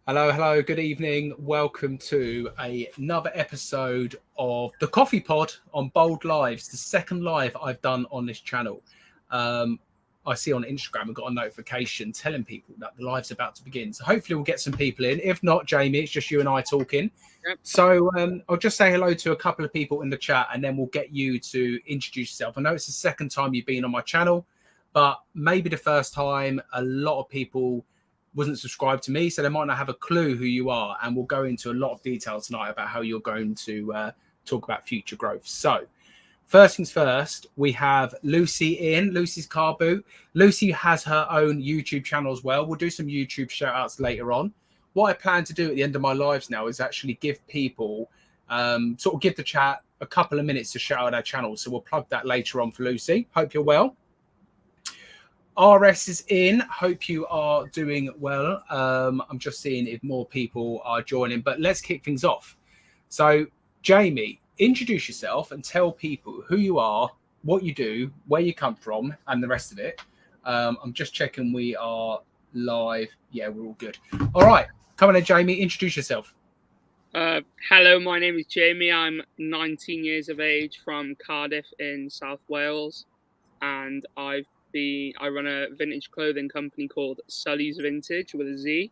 Hello, good evening. Welcome to another episode of the Coffee Pod on Bold Lives, the second live I've done on this channel. Um, I see on Instagram I got a notification telling people that the live's about to begin. So hopefully we'll get some people in. If not, Jamie, it's just you and I talking. Yep. So I'll just say hello to a couple of people in the chat and then we'll get you to introduce yourself. I know it's the second time you've been on my channel, but maybe the first time. A lot of people wasn't subscribed to me, so they might not have a clue who you are. And we'll go into a lot of detail tonight about how you're going to talk about future growth. So first things first, we have Lucy in, Lucy's Car Boot. Lucy has her own YouTube channel as well. We'll do some YouTube shout outs later on. What I plan to do at the end of my lives now is actually give people, sort of give the chat a couple of minutes to shout out our channel. So we'll plug that later on for Lucy. Hope you're well. RS is in. Hope you are doing well. I'm just seeing if more people are joining, but let's kick things off. So, Jamie, introduce yourself and tell people who you are, what you do, where you come from, and the rest of it. I'm just checking we are live. Yeah, we're all good. All right. Come on in, Jamie. Introduce yourself. Hello, my name is Jamie. I'm 19 years of age from Cardiff in South Wales, and I run a vintage clothing company called Sully's Vintage with a Z,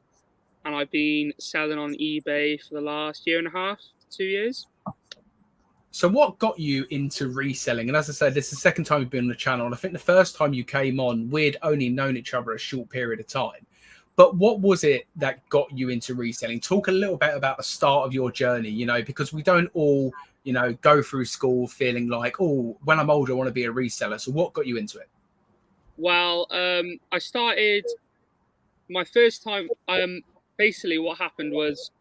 and I've been selling on eBay for the last year and a half, 2 years. So what got you into reselling? And as I said, this is the second time you've been on the channel. And I think the first time you came on, we'd only known each other a short period of time. But what was it that got you into reselling? Talk a little bit about the start of your journey, because we don't all, go through school feeling like, oh, when I'm older, I want to be a reseller. So what got you into it? Well, I started my first time. Basically, what happened was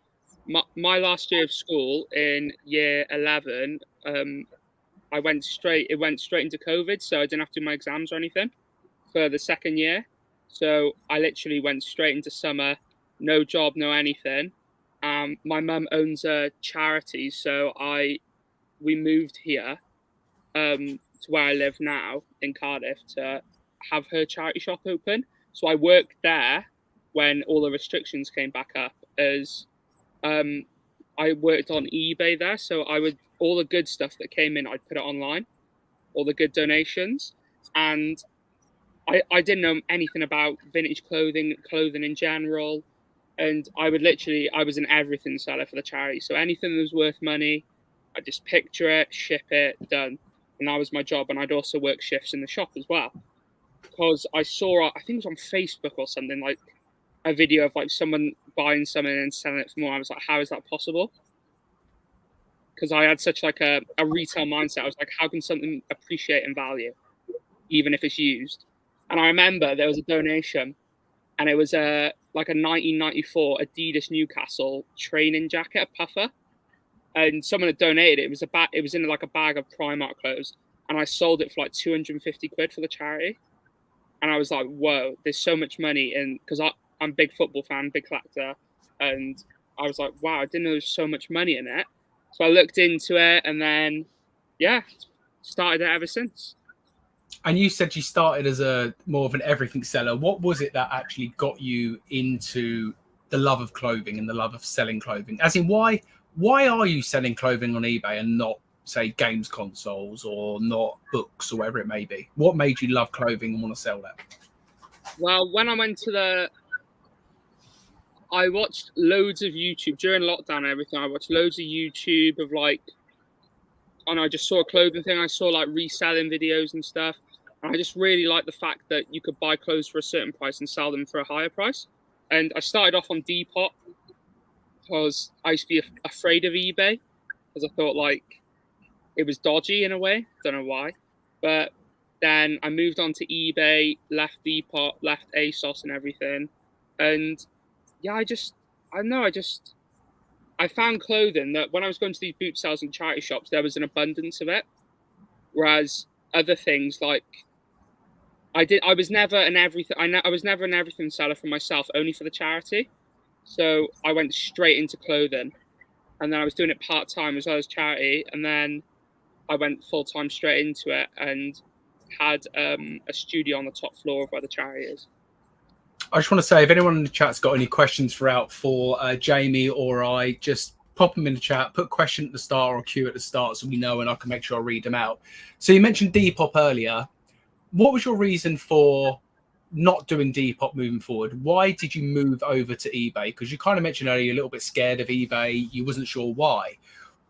my last year of school in year 11. It went straight into COVID, so I didn't have to do my exams or anything for the second year. So I literally went straight into summer, no job, no anything. My mum owns a charity, so we moved here to where I live now in Cardiff to have her charity shop open. So I worked there when all the restrictions came back up as I worked on eBay there. So all the good stuff that came in, I'd put it online, all the good donations. And I didn't know anything about vintage clothing in general. And I was an everything seller for the charity. So anything that was worth money, I'd just picture it, ship it, done. And that was my job. And I'd also work shifts in the shop as well. Because I saw, I think it was on Facebook or something, like a video of like someone buying something and selling it for more. I was like, how is that possible? Because I had such like a retail mindset. I was like, how can something appreciate in value, even if it's used? And I remember there was a donation, and it was like a 1994 Adidas Newcastle training jacket, a puffer, and someone had donated it. It was in like a bag of Primark clothes, and I sold it for like 250 quid for the charity. And I was like, whoa, there's so much money in, because I'm a big football fan, big collector, and I was like, wow, I didn't know there was so much money in it. So I looked into it, and then, yeah, started it ever since. And you said you started as a more of an everything seller. What was it that actually got you into the love of clothing and the love of selling clothing? As in, why are you selling clothing on eBay and not, say, games consoles or not books or whatever it may be? What made you love clothing and want to sell that? Well, when I went to I watched loads of YouTube during lockdown and everything. I watched loads of YouTube of like, and I just saw a clothing thing. I saw like reselling videos and stuff. And I just really liked the fact that you could buy clothes for a certain price and sell them for a higher price. And I started off on Depop because I used to be afraid of eBay because I thought like it was dodgy in a way. Don't know why. But then I moved on to eBay, left Depop, left ASOS and everything. And yeah, I found clothing that when I was going to these boot sales and charity shops, there was an abundance of it. Whereas other things like I was never an everything seller for myself, only for the charity. So I went straight into clothing, and then I was doing it part time as well as charity, and then I went full time straight into it and had a studio on the top floor of where the charity is. I just want to say, if anyone in the chat's got any questions for Jamie or I, just pop them in the chat, put question at the start or Q at the start so we know and I can make sure I read them out. So you mentioned Depop earlier. What was your reason for not doing Depop moving forward? Why did you move over to eBay? Because you kind of mentioned earlier you're a little bit scared of eBay. You wasn't sure why.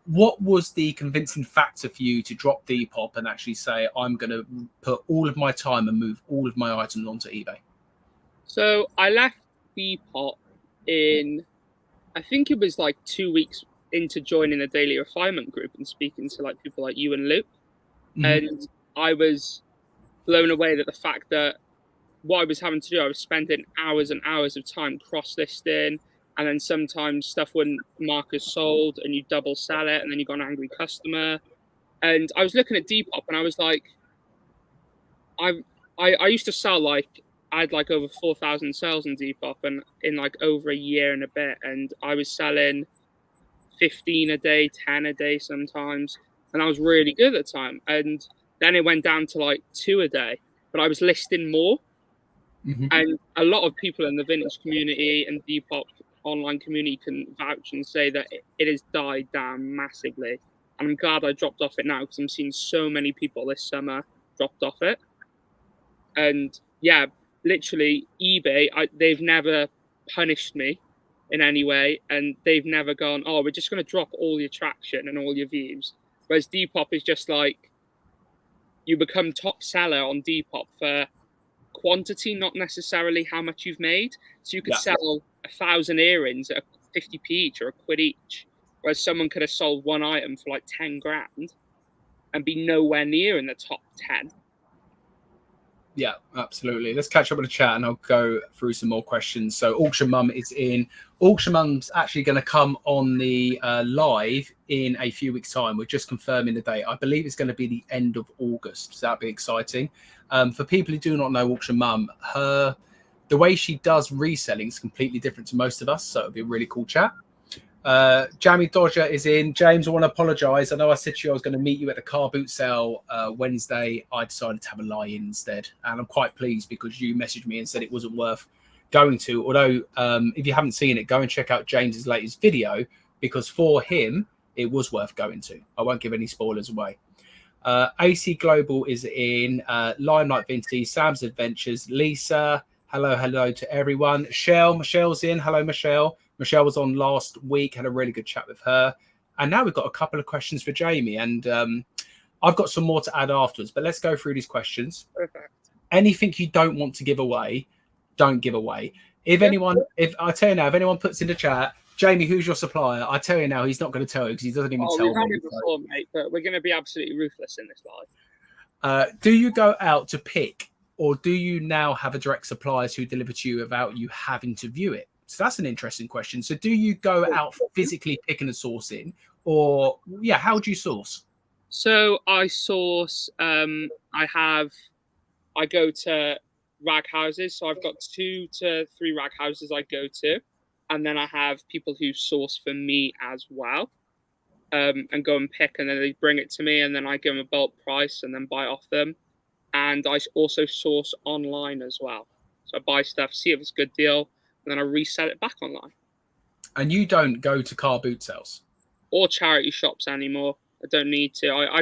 What was the convincing factor for you to drop Depop and actually say, I'm going to put all of my time and move all of my items onto eBay? So I left Depop in, I think it was like 2 weeks into joining the Daily Refinement group and speaking to like people like you and Luke. Mm-hmm. And I was blown away that the fact that what I was having to do, I was spending hours and hours of time cross-listing, and then sometimes stuff wouldn't mark as sold and you double sell it and then you got an angry customer. And I was looking at Depop and I was like, I used to sell like, I had like over 4,000 sales in Depop and in like over a year and a bit. And I was selling 15 a day, 10 a day sometimes. And I was really good at the time. And then it went down to like 2 a day, but I was listing more. Mm-hmm. And a lot of people in the vintage community and Depop online community can vouch and say that it has died down massively. And I'm glad I dropped off it now because I'm seeing so many people this summer dropped off it. And yeah, literally eBay, they've never punished me in any way. And they've never gone, oh, we're just going to drop all your traction and all your views. Whereas Depop is just like, you become top seller on Depop for quantity, not necessarily how much you've made. So you could sell 1,000 earrings at 50p each or a quid each, whereas someone could have sold one item for like 10 grand and be nowhere near in the top 10. Yeah, absolutely. Let's catch up with the chat and I'll go through some more questions. So Auction Mum is in. Auction Mum's actually going to come on the live in a few weeks' time. We're just confirming the date. I believe it's going to be the end of August. So that'd be exciting. For people who do not know Auction Mum, the way she does reselling is completely different to most of us. So it'll be a really cool chat. Jamie Dodger is in. James, I want to apologize. I know I said to you I was going to meet you at the car boot sale Wednesday. I decided to have a lie-in instead. And I'm quite pleased because you messaged me and said it wasn't worth going to. Although, if you haven't seen it, go and check out James's latest video because for him, it was worth going to. I won't give any spoilers away. AC Global is in. Limelight Vintage, Sam's Adventures, Lisa. Hello to everyone. Michelle's in. Hello, Michelle. Michelle was on last week, had a really good chat with her. And now we've got a couple of questions for Jamie. And I've got some more to add afterwards, but let's go through these questions. Perfect. Anything you don't want to give away, don't give away. If anyone puts in the chat, Jamie, who's your supplier? I tell you now, he's not going to tell you because he doesn't even tell me. We've had it before, mate, but we're going to be absolutely ruthless in this live. Do you go out to pick, or do you now have a direct suppliers who deliver to you without you having to view it? So that's an interesting question. So do you go out physically picking and sourcing, or how do you source? So I source. I go to rag houses. So I've got 2 to 3 rag houses I go to, and then I have people who source for me as well, and go and pick, and then they bring it to me, and then I give them a bulk price and then buy off them. And I also source online as well. So I buy stuff, see if it's a good deal, and then I resell it back online. And you don't go to car boot sales or charity shops anymore. I don't need to. I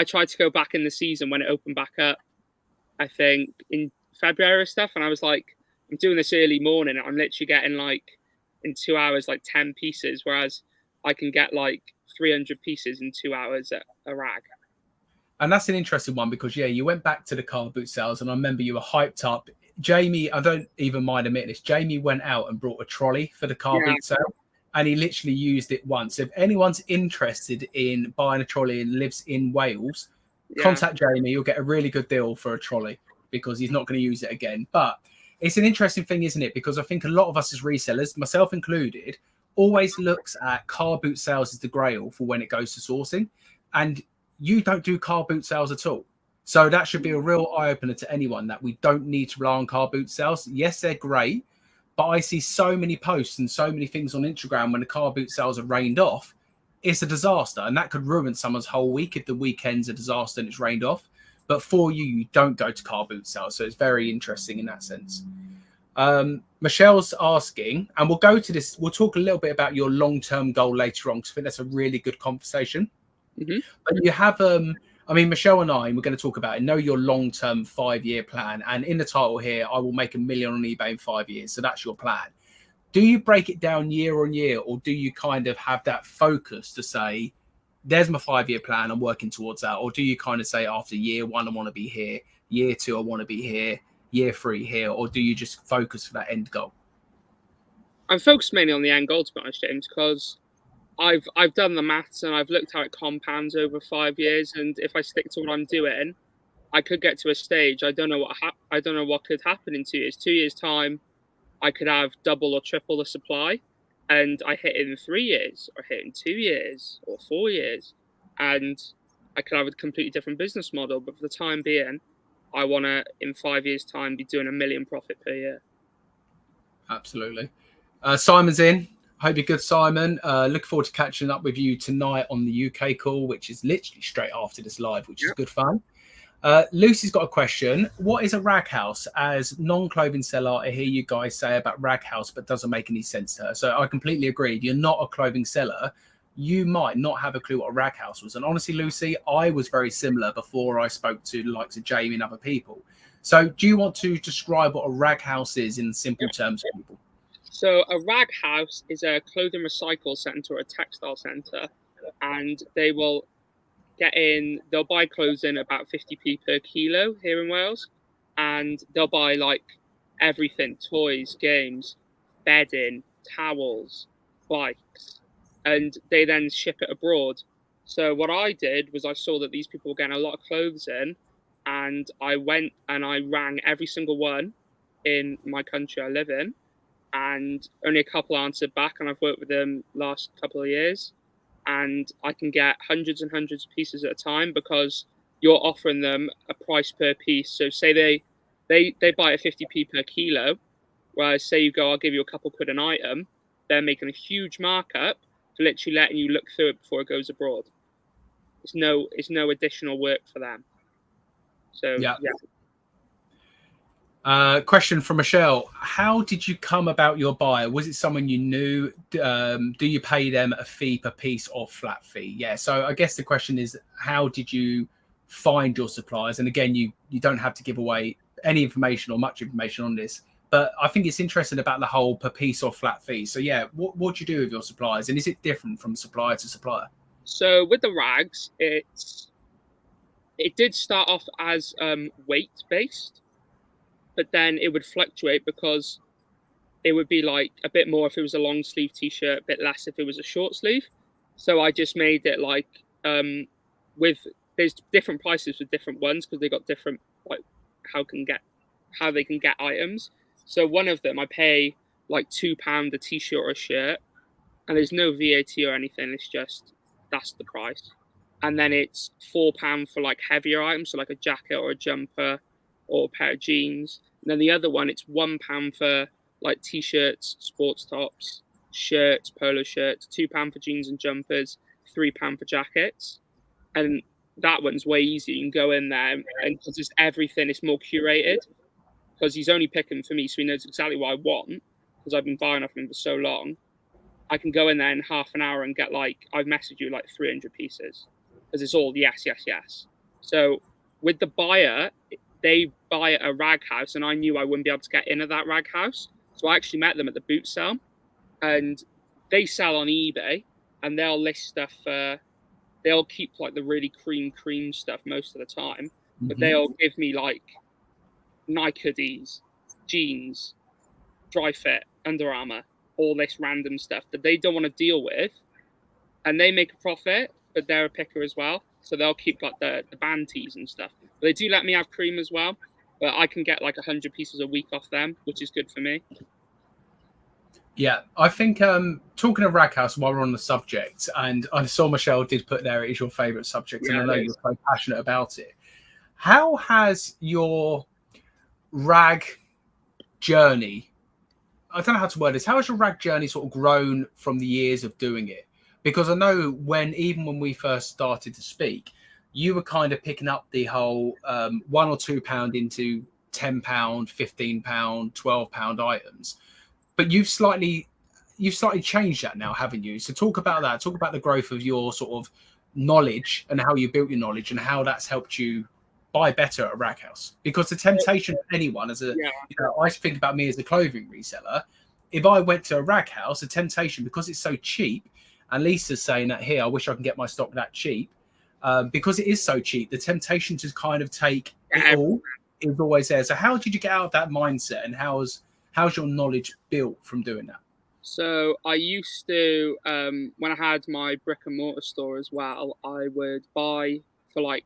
tried to go back in the season when it opened back up, I think in February or stuff. And I was like, I'm doing this early morning. I'm literally getting like in 2 hours, like 10 pieces. Whereas I can get like 300 pieces in 2 hours at a rag. And that's an interesting one because, you went back to the car boot sales and I remember you were hyped up. Jamie, I don't even mind admitting this, Jamie went out and brought a trolley for the car boot sale and he literally used it once. If anyone's interested in buying a trolley and lives in Wales, contact Jamie. You'll get a really good deal for a trolley because he's not going to use it again. But it's an interesting thing, isn't it? Because I think a lot of us as resellers, myself included, always looks at car boot sales as the grail for when it goes to sourcing. And you don't do car boot sales at all. So that should be a real eye-opener to anyone that we don't need to rely on car boot sales. Yes, they're great, but I see so many posts and so many things on Instagram when the car boot sales are rained off. It's a disaster, and that could ruin someone's whole week if the weekend's a disaster and it's rained off. But for you, you don't go to car boot sales, so it's very interesting in that sense. Michelle's asking, and we'll go to this. We'll talk a little bit about your long-term goal later on, because I think that's a really good conversation. Mm-hmm. But you have, I mean, Michelle and I, we're going to talk about it. Know your long-term 5-year plan, and in the title here, I will make $1 million on eBay in 5 years. So that's your plan. Do you break it down year on year, or do you kind of have that focus to say, there's my 5-year plan, I'm working towards that? Or do you kind of say, after year 1, I want to be here, year 2, I want to be here, year 3 here, or do you just focus for that end goal? I'm focused mainly on the end goal, to be honest, James, because I've done the maths and I've looked how it compounds over 5 years, and if I stick to what I'm doing, I could get to a stage. I don't know what could happen in 2 years. 2 years time, I could have double or triple the supply, and I hit it in 3 years, or hit it in 2 years, or 4 years, and I could have a completely different business model. But for the time being, I want to, in 5 years' time, be doing $1 million profit per year. Absolutely. Simon's in. Hope you're good, Simon. Looking forward to catching up with you tonight on the UK call, which is literally straight after this live, which is good fun. Lucy's got a question. What is a rag house? As non-clothing seller, I hear you guys say about rag house, but doesn't make any sense to her. So I completely agree. If you're not a clothing seller, you might not have a clue what a rag house was. And honestly, Lucy, I was very similar before I spoke to the likes of Jamie and other people. So do you want to describe what a rag house is in simple terms for people? So a rag house is a clothing recycle centre or a textile centre, and they will they'll buy clothes in about 50p per kilo here in Wales, and they'll buy like everything: toys, games, bedding, towels, bikes, and they then ship it abroad. So what I did was I saw that these people were getting a lot of clothes in, and I went and I rang every single one in my country I live in, and only a couple answered back, and I've worked with them last couple of years, and I can get hundreds and hundreds of pieces at a time because you're offering them a price per piece. So say they buy at 50p per kilo, whereas say you go, I'll give you a couple quid an item, they're making a huge markup for literally letting you look through it before it goes abroad. It's no additional work for them. So yeah. Question from Michelle. How did you come about your buyer? Was it someone you knew? Do you pay them a fee per piece or flat fee? Yeah. So I guess the question is, how did you find your suppliers? And again, you don't have to give away any information or much information on this, but I think it's interesting about the whole per piece or flat fee. So yeah, what do you do with your suppliers? And is it different from supplier to supplier? So with the rags, it did start off as weight based, but then it would fluctuate because it would be like a bit more if it was a long sleeve t-shirt, a bit less if it was a short sleeve. So I just made it like there's different prices for different ones because they got different like how they can get items. So one of them I pay like £2 a t-shirt or a shirt, and there's no VAT or anything. It's just that's the price. And then it's £4 for like heavier items, so like a jacket or a jumper or a pair of jeans. And then the other one, it's £1 for like t-shirts, sports tops, shirts, polo shirts, £2 for jeans and jumpers, £3 for jackets. And that one's way easier. You can go in there and just everything is more curated because he's only picking for me, so he knows exactly what I want because I've been buying off him for so long. I can go in there in half an hour and get like, I've messaged you like 300 pieces because it's all yes, yes, yes. So with the buyer, they buy at a rag house, and I knew I wouldn't be able to get in at that rag house. So I actually met them at the boot sale, and they sell on eBay, and they'll list stuff. They'll keep like the really cream stuff most of the time, but they'll give me like Nike hoodies, jeans, dry fit, Under Armour, all this random stuff that they don't want to deal with, and they make a profit, but they're a picker as well. So they'll keep like the band tees and stuff. But they do let me have cream as well. But I can get like 100 pieces a week off them, which is good for me. Yeah, I think talking of rag house while we're on the subject, and I saw Michelle did put there it is your favourite subject, and I know you're so passionate about it. How has your rag journey, I don't know how to word this, how has your rag journey sort of grown from the years of doing it? Because I know even when we first started to speak, you were kind of picking up the whole £1 or £2 into £10, £15, £12 items. But you've slightly changed that now, haven't you? So talk about that. Talk about the growth of your sort of knowledge and how you built your knowledge and how that's helped you buy better at Rag House. Because the temptation for anyone I think about me as a clothing reseller. If I went to a Rag House, the temptation, because it's so cheap, and Lisa's saying that here, I wish I can get my stock that cheap. Because it is so cheap, the temptation to kind of take it all is always there. So how did you get out of that mindset, and how's your knowledge built from doing that? So I used to, when I had my brick and mortar store as well, I would buy for like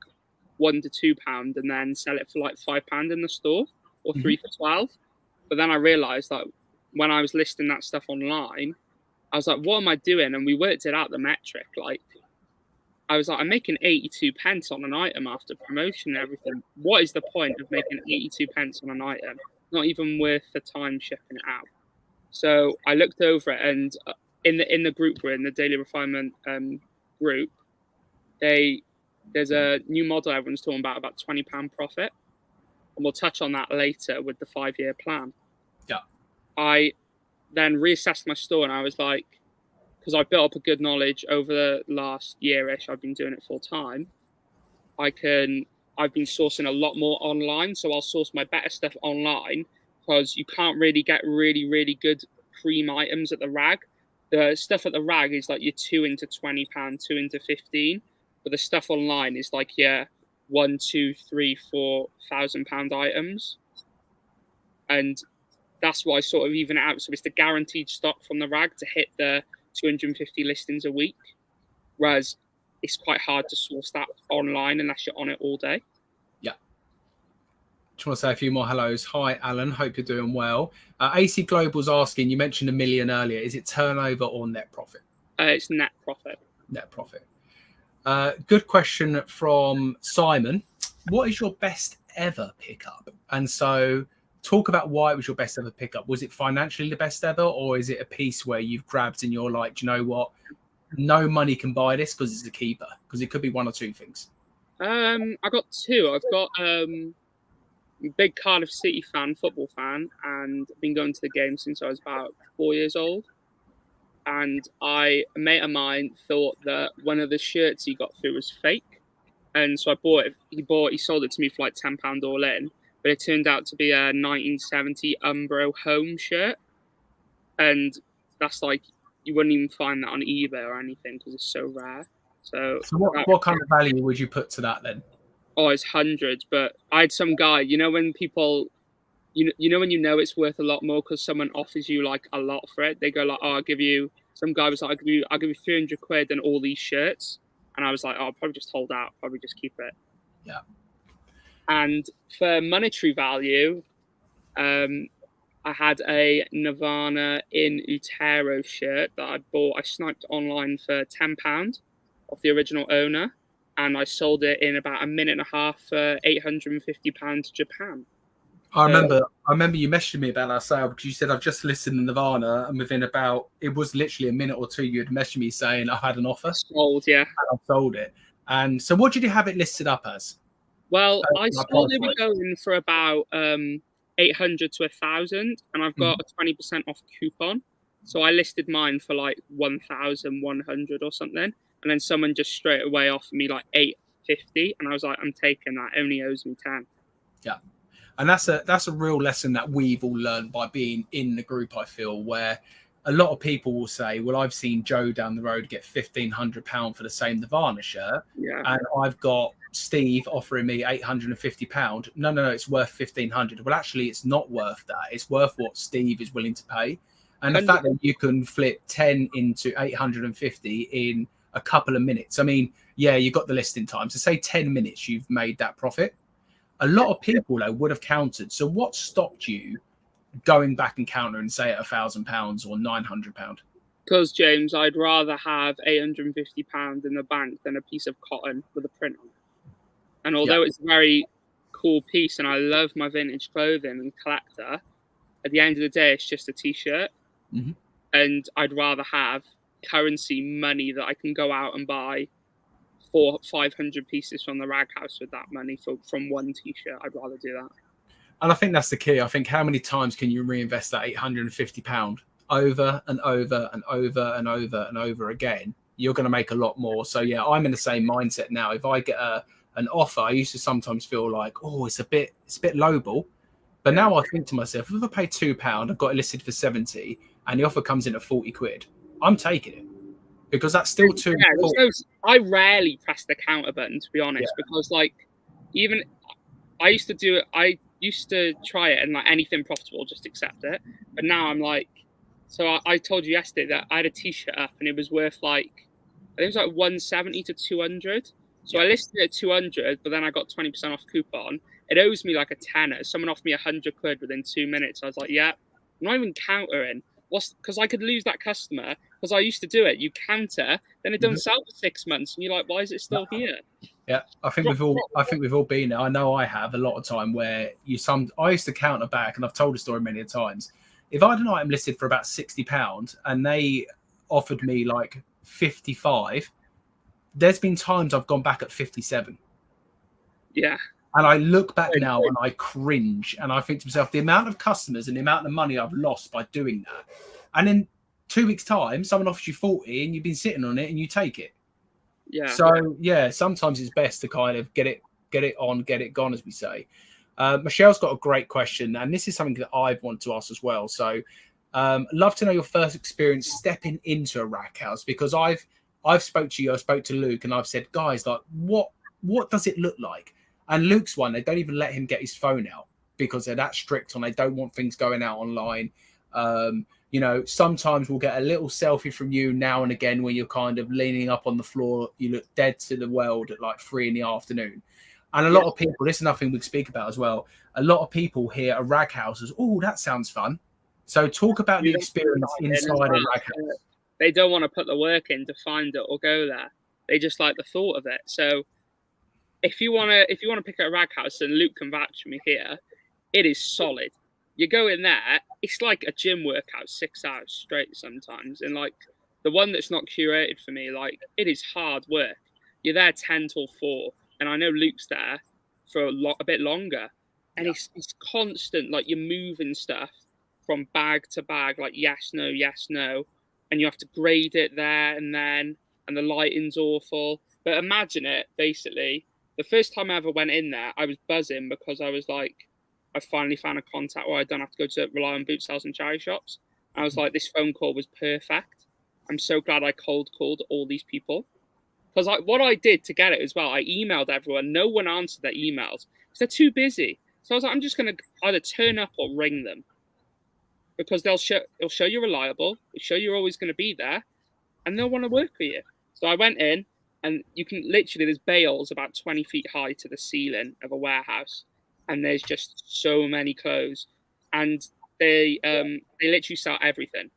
£1 to £2 and then sell it for like £5 in the store, or 3 for 12. But then I realized that when I was listing that stuff online, I was like, what am I doing? And we worked it out, the metric. Like, I was like, I'm making 82 pence on an item after promotion and everything. What is the point of making 82 pence on an item? Not even worth the time shipping it out. So I looked over it, and in the group we're in, the Daily Refinement group, there's a new model everyone's talking about £20 profit, and we'll touch on that later with the 5-year plan. Yeah. I then reassessed my store, and I was like, because I've built up a good knowledge over the last year-ish, I've been doing it full time. I've been sourcing a lot more online, so I'll source my better stuff online, because you can't really get really, really good cream items at the Rag. The stuff at the Rag is like your 2 into £20, 2 into 15, but the stuff online is like your 1, 2, 3, 4 £1,000 items, and that's why I sort of even it out. So it's the guaranteed stock from the Rag to hit the 250 listings a week, whereas it's quite hard to source that online unless you're on it all day. Yeah. Just want to say a few more hellos. Hi, Alan. Hope you're doing well. AC Global's asking, you mentioned $1 million earlier. Is it turnover or net profit? It's net profit. Net profit. Good question from Simon. What is your best ever pickup? And so talk about why it was your best ever pickup. Was it financially the best ever, or is it a piece where you've grabbed and you're like, do you know what? No money can buy this because it's a keeper? Because it could be one or two things. I got two. I've got big Cardiff City fan, football fan, and I've been going to the game since I was about 4 years old. And a mate of mine thought that one of the shirts he got through was fake, and so I bought it. He sold it to me for like £10 all in, but it turned out to be a 1970 Umbro home shirt, and that's like, you wouldn't even find that on eBay or anything because it's so rare. So what kind of value would you put to that then? Oh, it's hundreds. But I had some guy, when people, when it's worth a lot more because someone offers you like a lot for it. They go like, oh, some guy was like, I'll give you 300 quid and all these shirts. And I was like, oh, I'll probably just hold out, probably just keep it. Yeah. And for monetary value, I had a Nirvana in Utero shirt that I bought. I sniped online for £10 off the original owner, and I sold it in about a minute and a half for £850 to Japan. I remember you messaged me about that sale because you said I've just listed in Nirvana, and within it was literally a minute or two, you had messaged me saying I've had an offer. Sold, yeah. And I've sold it. And so what did you have it listed up as? Well, I sold it going for about 800 to 1,000, and I've got a 20% off coupon. So I listed mine for like 1,100 or something, and then someone just straight away offered me like 850, and I was like, I'm taking that. Only owes me 10. Yeah, and that's a real lesson that we've all learned by being in the group. I feel where a lot of people will say, well, I've seen Joe down the road get £1,500 for the same Nirvana shirt, and I've got Steve offering me £850. No, it's worth 1,500. Well, actually, it's not worth that. It's worth what Steve is willing to pay. And the fact that you can flip 10 into 850 in a couple of minutes. I mean, yeah, you got the listing time. So say 10 minutes, you've made that profit. A lot of people, though, would have countered. So what stopped you going back and countering, say, at £1,000 or £900? Because, James, I'd rather have £850 in the bank than a piece of cotton with a print on it. And although it's a very cool piece and I love my vintage clothing and collector, at the end of the day, it's just a T-shirt. Mm-hmm. And I'd rather have currency money that I can go out and buy 400-500 pieces from the Rag House with that money from one T-shirt. I'd rather do that. And I think that's the key. I think how many times can you reinvest that £850 over and over and over and over and over again? You're going to make a lot more. So yeah, I'm in the same mindset now. If I get an offer, I used to sometimes feel like, oh, it's a bit lowball. But now I think to myself, if I pay £2, I've got it listed for 70, and the offer comes in at 40 quid, I'm taking it because that's still too. Yeah, I rarely press the counter button, to be honest, because like even I used to do it. I used to try it and like anything profitable, just accept it. But now I'm like, so I told you yesterday that I had a t-shirt up and it was worth like, I think it was like 170 to 200. So I listed it at 200, but then I got 20% off coupon. It owes me like a tenner. Someone offered me 100 quid within 2 minutes. I was like, yeah, I'm not even countering. Because I could lose that customer because I used to do it. You counter, then it doesn't sell for 6 months, and you're like, why is it still here? Yeah, I think we've all been there. I know I have a lot of time where I used to counter back, and I've told the story many times. If I had an item listed for about £60 and they offered me like 55, there's been times I've gone back at 57. Yeah. And I look back now and I cringe, and I think to myself, the amount of customers and the amount of money I've lost by doing that. And in 2 weeks' time, someone offers you 40 and you've been sitting on it and you take it. Yeah. So yeah, sometimes it's best to kind of get it on, get it gone, as we say. Michelle's got a great question, and this is something that I've wanted to ask as well. So love to know your first experience stepping into a rack house, because I've spoke to you, I spoke to Luke, and I've said, guys, like what does it look like? And Luke's one, they don't even let him get his phone out because they're that strict on, they don't want things going out online. You know, sometimes we'll get a little selfie from you now and again when you're kind of leaning up on the floor. You look dead to the world at like 3 p.m. And a lot of people, this is nothing we speak about as well. A lot of people hear a rag house as, oh, that sounds fun. So talk about the experience inside a rag house. They don't want to put the work in to find it or go there. They just like the thought of it. So if you want to pick a rag house, and Luke can vouch for me here, it is solid. You go in there, it's like a gym workout, 6 hours straight sometimes. And like the one that's not curated for me, like it is hard work. You're there 10 till 4, and I know Luke's there for a bit longer, and it's constant. Like you're moving stuff from bag to bag, like yes, no, and you have to grade it there and then, and the lighting's awful. But imagine it, basically, the first time I ever went in there, I was buzzing because I was like, I finally found a contact where I don't have to go to rely on boot sales and charity shops. I was like, this phone call was perfect. I'm so glad I cold called all these people. Because what I did to get it as well, I emailed everyone. No one answered their emails because they're too busy. So I was like, I'm just going to either turn up or ring them, because it'll show you're reliable, it'll show you're always going to be there, and they'll want to work for you. So I went in, and you can literally, there's bales about 20 feet high to the ceiling of a warehouse, and there's just so many clothes, and they literally sell everything,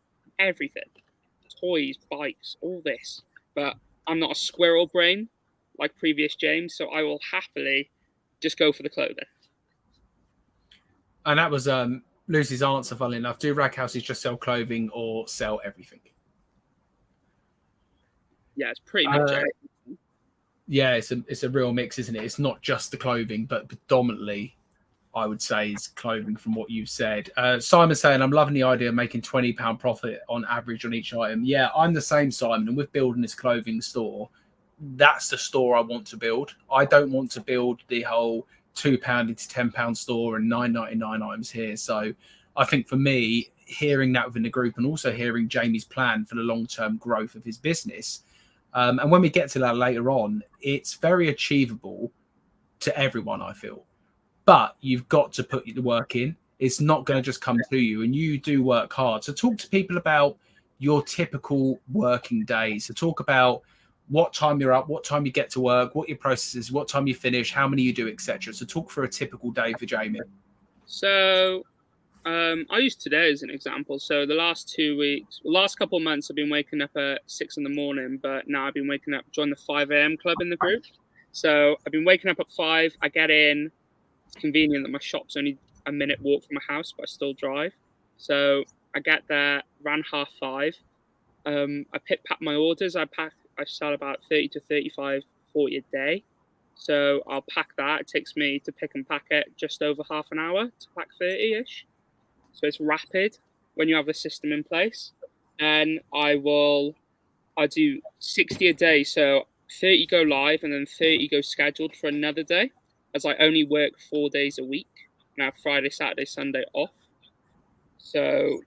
toys, bikes, all this. But I'm not a squirrel brain like previous James, so I will happily just go for the clothing. And that was Lucy's answer, funnily enough. Do rag houses just sell clothing or sell everything? Yeah, it's pretty much yeah, it's a real mix, isn't it? It's not just the clothing, but predominantly, I would say, is clothing from what you've said. Simon's saying, I'm loving the idea of making £20 profit on average on each item. Yeah, I'm the same, Simon. And with building this clothing store, that's the store I want to build. I don't want to build the whole £2 into £10 store and £9.99 items here. So I think for me, hearing that within the group, and also hearing Jamie's plan for the long-term growth of his business, and when we get to that later on, it's very achievable to everyone, I feel. But you've got to put the work in. It's not going to just come to you, and you do work hard. So talk to people about your typical working days. So talk about what time you're up, what time you get to work, what your process is, what time you finish, how many you do, etc. So talk for a typical day for Jamie. So I use today as an example. So the last couple of months, I've been waking up at 6 a.m, but now I've been waking up, join the 5 a.m. club in the group. So I've been waking up at 5. I get in. It's convenient that my shop's only a minute walk from my house, but I still drive. So I get there around 5:30. I pack my orders. I sell about 30 to 35, 40 a day. So I'll pack that. It takes me to pick and pack it just over half an hour to pack 30-ish. So it's rapid when you have the system in place. And I do 60 a day. So 30 go live and then 30 go scheduled for another day, as I only work 4 days a week and I have Friday, Saturday, Sunday off. So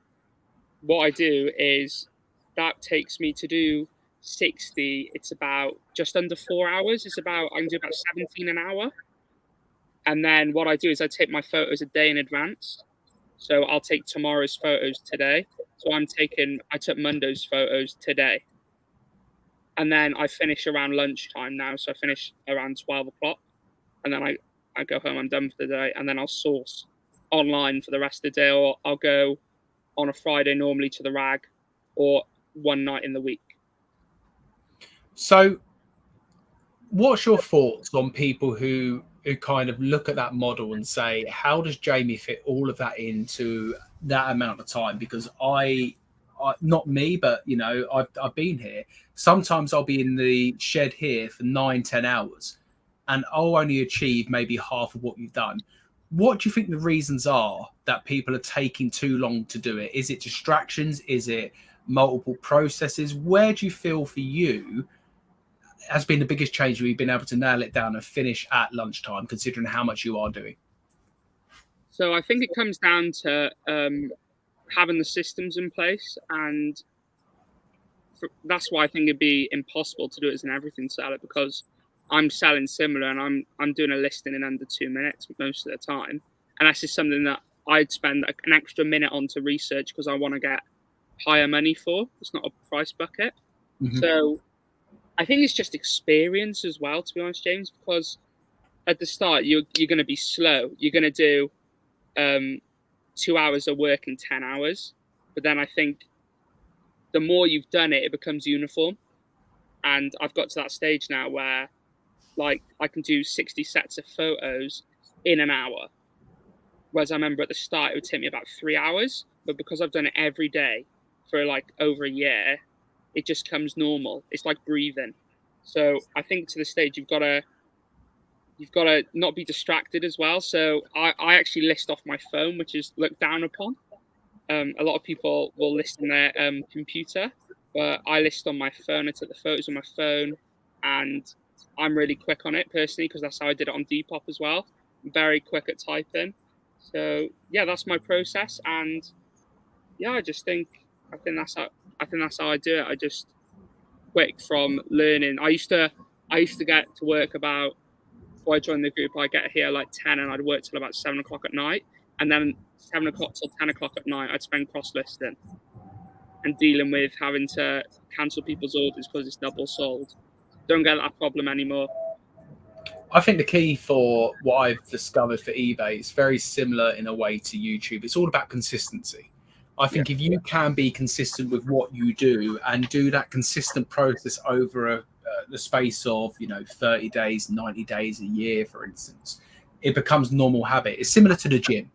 what I do is that takes me to do 60. It's about just under 4 hours. I can do about 17 an hour. And then what I do is I take my photos a day in advance. So I'll take tomorrow's photos today. So I took Monday's photos today. And then I finish around lunchtime now. So I finish around 12 o'clock. And then I go home, I'm done for the day. And then I'll source online for the rest of the day. Or I'll go on a Friday normally to the RAG, or one night in the week. So what's your thoughts on people who kind of look at that model and say, how does Jamie fit all of that into that amount of time? Because I not me, but I've been here. Sometimes I'll be in the shed here for 9-10 hours and I'll only achieve maybe half of what you've done. What do you think the reasons are that people are taking too long to do it? Is it distractions? Is it multiple processes? Where do you feel for you has been the biggest change where you've been able to nail it down and finish at lunchtime, considering how much you are doing? So I think it comes down to having the systems in place, and that's why I think it'd be impossible to do it as an everything seller, because I'm selling similar and I'm doing a listing in under 2 minutes most of the time, and that's just something that I'd spend an extra minute on to research because I want to get higher money for. It's not a price bucket. Mm-hmm. So I think it's just experience as well, to be honest, James, because at the start you're going to be slow. You're going to do 2 hours of work in 10 hours. But then I think the more you've done it, it becomes uniform. And I've got to that stage now where like I can do 60 sets of photos in an hour. Whereas I remember at the start, it would take me about 3 hours. But because I've done it every day for like over a year, it just comes normal. It's like breathing. So I think to the stage, you've got to not be distracted as well. So I actually list off my phone, which is looked down upon. A lot of people will list on their computer, but I list on my phone. I take the photos on my phone, and I'm really quick on it personally because that's how I did it on Depop as well. I'm very quick at typing. So yeah, that's my process, and yeah, I think that's how I do it. I just quick from learning. I used to get to work about, before I joined the group, I'd get here like 10 and I'd work till about 7 o'clock at night. And then 7 o'clock till 10 o'clock at night, I'd spend cross-listing and dealing with having to cancel people's orders because it's double sold. Don't get that problem anymore. I think the key for what I've discovered for eBay is very similar in a way to YouTube. It's all about consistency. I think if you can be consistent with what you do and do that consistent process over the space of 30 days, 90 days, a year, for instance, it becomes normal habit. It's similar to the gym.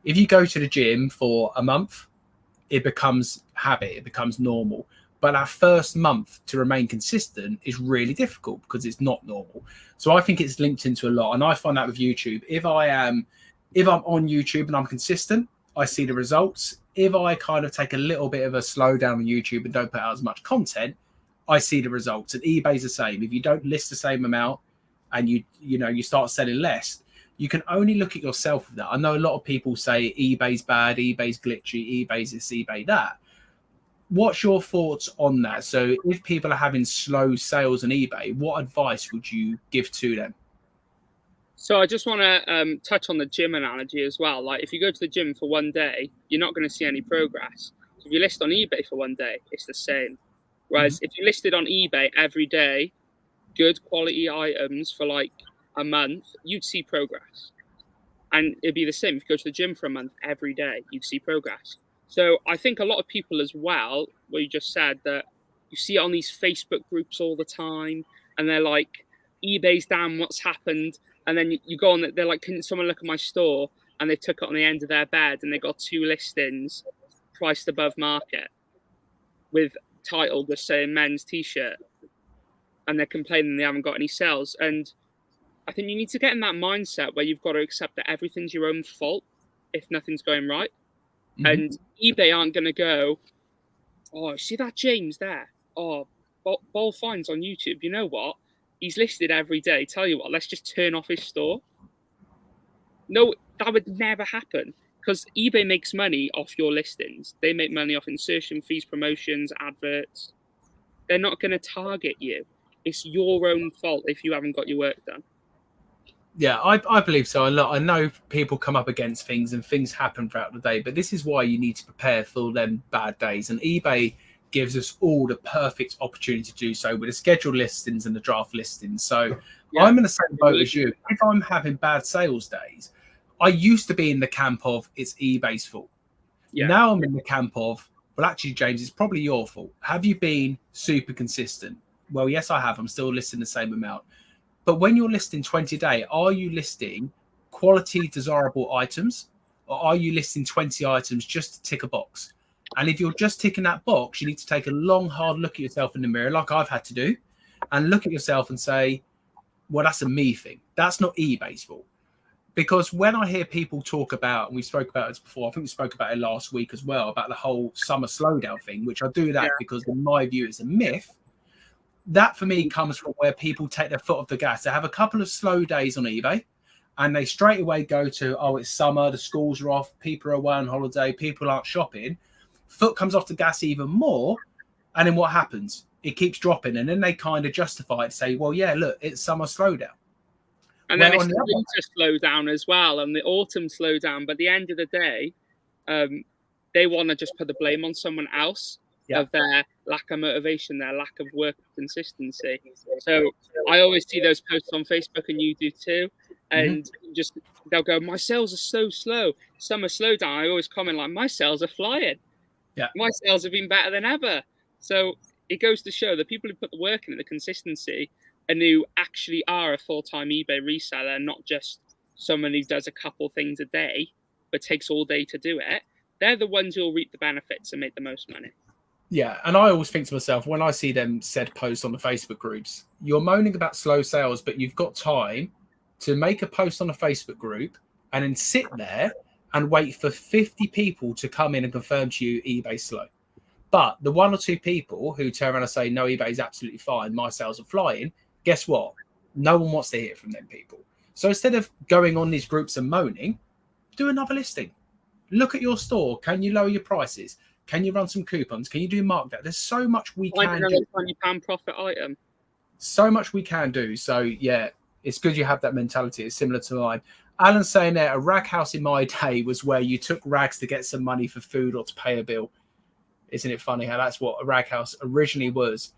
If you go to the gym for a month, it becomes habit, it becomes normal. But that first month to remain consistent is really difficult because it's not normal. So I think it's linked into a lot. And I find that with YouTube, if I'm on YouTube and I'm consistent, I see the results. If I kind of take a little bit of a slowdown on YouTube and don't put out as much content, I see the results. And eBay's the same. If you don't list the same amount and you start selling less, you can only look at yourself with that. I know a lot of people say eBay's bad, eBay's glitchy, eBay's this, eBay that. What's your thoughts on that? So if people are having slow sales on eBay, what advice would you give to them? So I just want to touch on the gym analogy as well. Like if you go to the gym for one day, you're not going to see any progress. So if you list on eBay for one day, it's the same. Whereas if you listed on eBay every day, good quality items for like a month, you'd see progress. And it'd be the same if you go to the gym for a month every day, you'd see progress. So I think a lot of people as well, what you just said, that you see it on these Facebook groups all the time, and they're like, eBay's down, what's happened? And then you go on, they're like, can someone look at my store? And they took it on the end of their bed and they got 2 listings priced above market with title just saying men's t-shirt. And they're complaining they haven't got any sales. And I think you need to get in that mindset where you've got to accept that everything's your own fault if nothing's going right. And eBay aren't going to go, oh, see that James there? Oh, Ball Finds on YouTube. You know what? He's listed every day. Tell you what, let's just turn off his store. No, that would never happen because eBay makes money off your listings. They make money off insertion fees, promotions, adverts. They're not going to target you. It's your own fault if you haven't got your work done. Yeah, I believe so. I know people come up against things and things happen throughout the day, but this is why you need to prepare for them bad days. And eBay gives us all the perfect opportunity to do so with the scheduled listings and the draft listings. So yeah, I'm in the same boat as you. If I'm having bad sales days, I used to be in the camp of it's eBay's fault. Yeah. Now I'm in the camp of, well, actually, James, it's probably your fault. Have you been super consistent? Well, yes, I have. I'm still listing the same amount. But when you're listing 20 a day, are you listing quality, desirable items, or are you listing 20 items just to tick a box? And if you're just ticking that box, you need to take a long, hard look at yourself in the mirror, like I've had to do, and look at yourself and say, well, that's a me thing. That's not eBay's fault. Because when I hear people talk about, and we spoke about this before, I think we spoke about it last week as well, about the whole summer slowdown thing, which I do that because in my view it's a myth. That for me comes from where people take their foot off the gas. They have a couple of slow days on eBay and they straight away go to, oh, it's summer, the schools are off, people are away on holiday, people aren't shopping. Foot comes off the gas even more. And then what happens? It keeps dropping. And then they kind of justify it, say, well, yeah, look, it's summer slowdown. And then it's the winter slowdown as well and the autumn slowdown. But at the end of the day, they want to just put the blame on someone else. Of their lack of motivation, their lack of work consistency. So I always see those posts on Facebook, and you do too. And just they'll go, my sales are so slow. Summer slowdown. I always comment like, my sales are flying. Yeah, my sales have been better than ever. So it goes to show that people who put the work in, the consistency, and who actually are a full-time eBay reseller, not just someone who does a couple things a day, but takes all day to do it. They're the ones who will reap the benefits and make the most money. Yeah, and I always think to myself, when I see them said posts on the Facebook groups, you're moaning about slow sales, but you've got time to make a post on a Facebook group and then sit there and wait for 50 people to come in and confirm to you eBay's slow. But the one or two people who turn around and say, no, eBay is absolutely fine, my sales are flying, guess what? No one wants to hear from them people. So instead of going on these groups and moaning, do another listing. Look at your store. Can you lower your prices? Can you run some coupons? Can you do markdown? There's so much we can do. £20 profit item. So much we can do. So, yeah, it's good you have that mentality. It's similar to mine. Alan's saying there, a rag house in my day was where you took rags to get some money for food or to pay a bill. Isn't it funny how that's what a rag house originally was?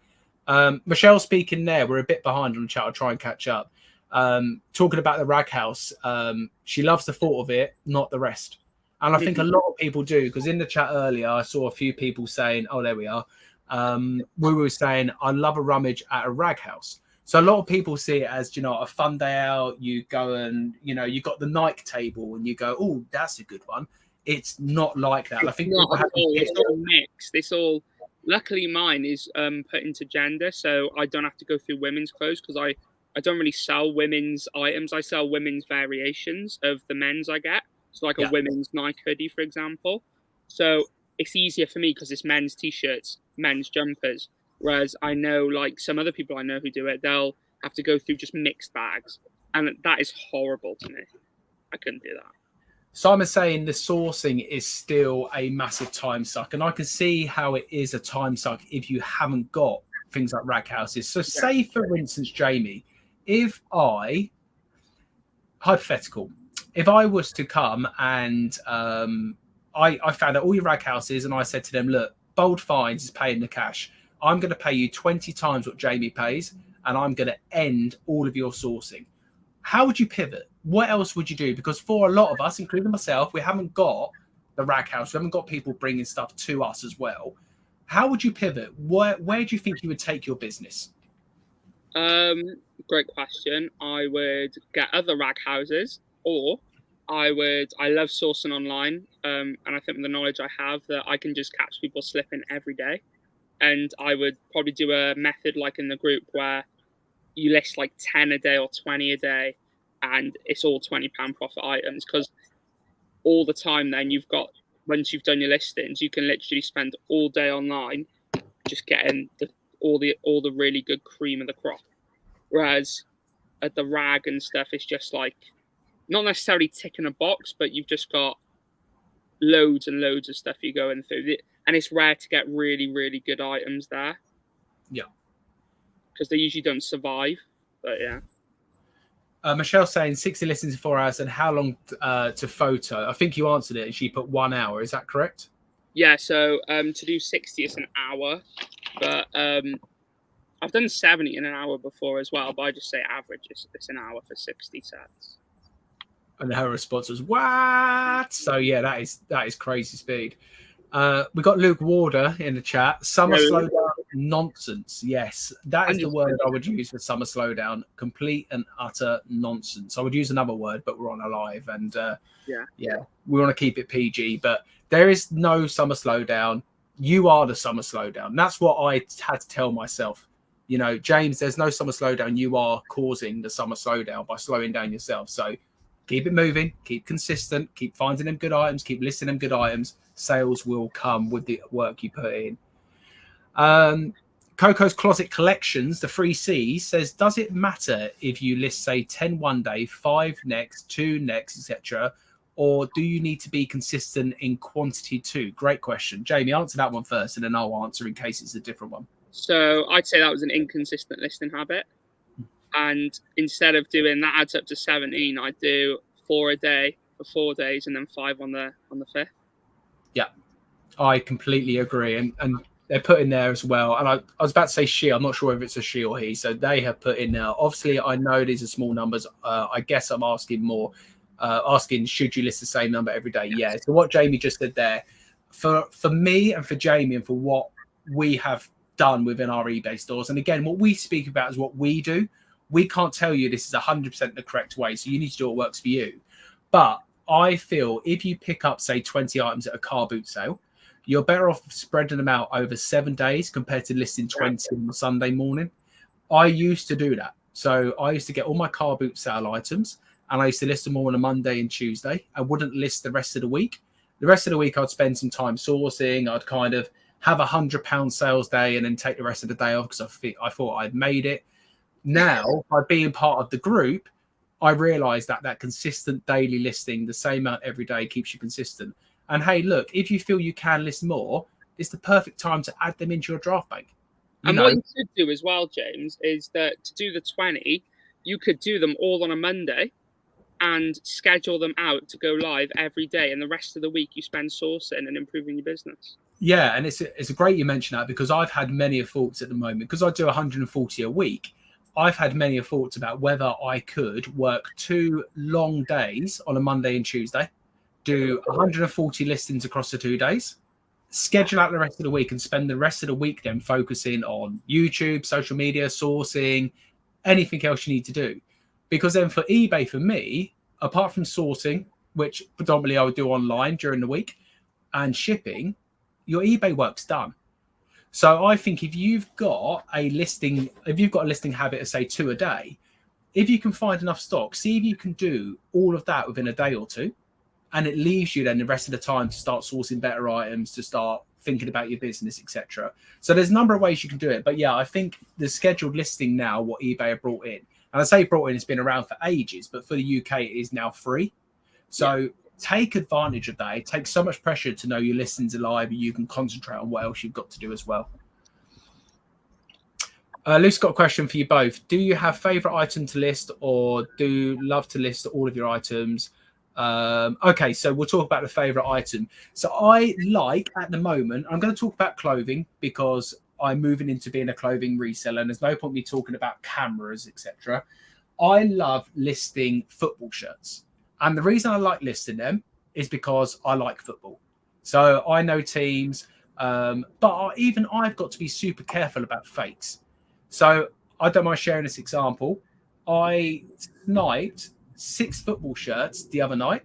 Michelle speaking there. We're a bit behind on the chat. I'll try and catch up. Talking about the rag house, she loves the thought of it, not the rest. And I think a lot of people do, because in the chat earlier, I saw a few people saying, oh, there we are. We were saying, I love a rummage at a rag house. So a lot of people see it as, a fun day out. You go and, you got the Nike table and you go, oh, that's a good one. It's not like that. I think it's all mixed. It's all, luckily mine is put into gender. So I don't have to go through women's clothes because I don't really sell women's items. I sell women's variations of the men's I get. So like a women's Nike hoodie, for example. So it's easier for me because it's men's T-shirts, men's jumpers. Whereas I know like some other people I know who do it, they'll have to go through just mixed bags. And that is horrible to me. I couldn't do that. Simon's saying the sourcing is still a massive time suck. And I can see how it is a time suck if you haven't got things like rag houses. So say, for instance, Jamie, hypothetical, if I was to come and I found out all your rag houses and I said to them, look, Bold Finds is paying the cash. I'm going to pay you 20 times what Jamie pays and I'm going to end all of your sourcing. How would you pivot? What else would you do? Because for a lot of us, including myself, we haven't got the rag house. We haven't got people bringing stuff to us as well. How would you pivot? Where do you think you would take your business? Great question. I would get other rag houses, or I love sourcing online. And I think with the knowledge I have that I can just catch people slipping every day. And I would probably do a method like in the group where you list like 10 a day or 20 a day, and it's all £20 profit items, because all the time then you've got, once you've done your listings, you can literally spend all day online just getting all the really good cream of the crop. Whereas at the rag and stuff, it's just like not necessarily ticking a box, but you've just got loads and loads of stuff you're going through, and it's rare to get really, really good items there. Yeah, because they usually don't survive. But yeah. Michelle's saying 60 listings in 4 hours, and how long to photo? I think you answered it, and she put 1 hour. Is that correct? Yeah. So to do 60, it's an hour, but I've done 70 in an hour before as well. But I just say average. It's an hour for 60 sets. And her response was, "What?" So yeah, that is crazy speed. We got Luke Warder in the chat. Summer slowdown nonsense. Yes, that is the word I would use for summer slowdown. Complete and utter nonsense. I would use another word, but we're on a live, and yeah, we want to keep it PG. But there is no summer slowdown. You are the summer slowdown. That's what I had to tell myself. You know, James, there's no summer slowdown. You are causing the summer slowdown by slowing down yourself. So keep it moving, keep consistent, keep finding them good items, keep listing them good items. Sales will come with the work you put in. Coco's Closet Collections, the 3Cs, says, does it matter if you list, say, 10 one day, 5 next, 2 next, etc., or do you need to be consistent in quantity too? Great question. Jamie, answer that one first, and then I'll answer in case it's a different one. So I'd say that was an inconsistent listing habit. And instead of doing that adds up to 17, I do 4 a day for 4 days and then 5 on the 5th. Yeah, I completely agree. And they're put in there as well. And I was about to say she, I'm not sure if it's a she or he. So they have put in there. Obviously, I know these are small numbers. I guess I'm asking more, asking, should you list the same number every day? Yeah. So what Jamie just said there, for me and for Jamie and for what we have done within our eBay stores. And again, what we speak about is what we do. We can't tell you this is 100% the correct way. So you need to do what works for you. But I feel if you pick up, say, 20 items at a car boot sale, you're better off spreading them out over 7 days compared to listing 20 on a Sunday morning. I used to do that. So I used to get all my car boot sale items and I used to list them all on a Monday and Tuesday. I wouldn't list the rest of the week. The rest of the week, I'd spend some time sourcing. I'd kind of have £100 sales day and then take the rest of the day off because I thought I'd made it. Now, by being part of the group, I realized that consistent daily listing, the same amount every day, keeps you consistent. And hey, look, if you feel you can list more, it's the perfect time to add them into your draft bank. What you could do as well, James, is that to do the 20, you could do them all on a Monday and schedule them out to go live every day. And the rest of the week you spend sourcing and improving your business. Yeah, and it's a great you mention that because I've had many thoughts at the moment. Because I do 140 a week, I've had many thoughts about whether I could work 2 long days on a Monday and Tuesday, do 140 listings across the 2 days, schedule out the rest of the week and spend the rest of the week then focusing on YouTube, social media, sourcing, anything else you need to do. Because then for eBay, for me, apart from sourcing, which predominantly I would do online during the week, and shipping, your eBay work's done. So I think if you've got a listing habit of say 2 a day, if you can find enough stock, see if you can do all of that within a day or 2. And it leaves you then the rest of the time to start sourcing better items, to start thinking about your business, etc. So there's a number of ways you can do it. But yeah, I think the scheduled listing now, what eBay have brought in, and I say brought in, it's been around for ages, but for the UK, it is now free. So take advantage of that. It takes so much pressure to know your listings are live and you can concentrate on what else you've got to do as well. Luke's got a question for you both. Do you have favorite item to list or do you love to list all of your items? Okay, so we'll talk about the favorite item. So I like at the moment, I'm going to talk about clothing because I'm moving into being a clothing reseller and there's no point me talking about cameras, etc. I love listing football shirts. And the reason I like listing them is because I like football. So I know teams, but even I've got to be super careful about fakes. So I don't mind sharing this example. I sniped 6 football shirts the other night.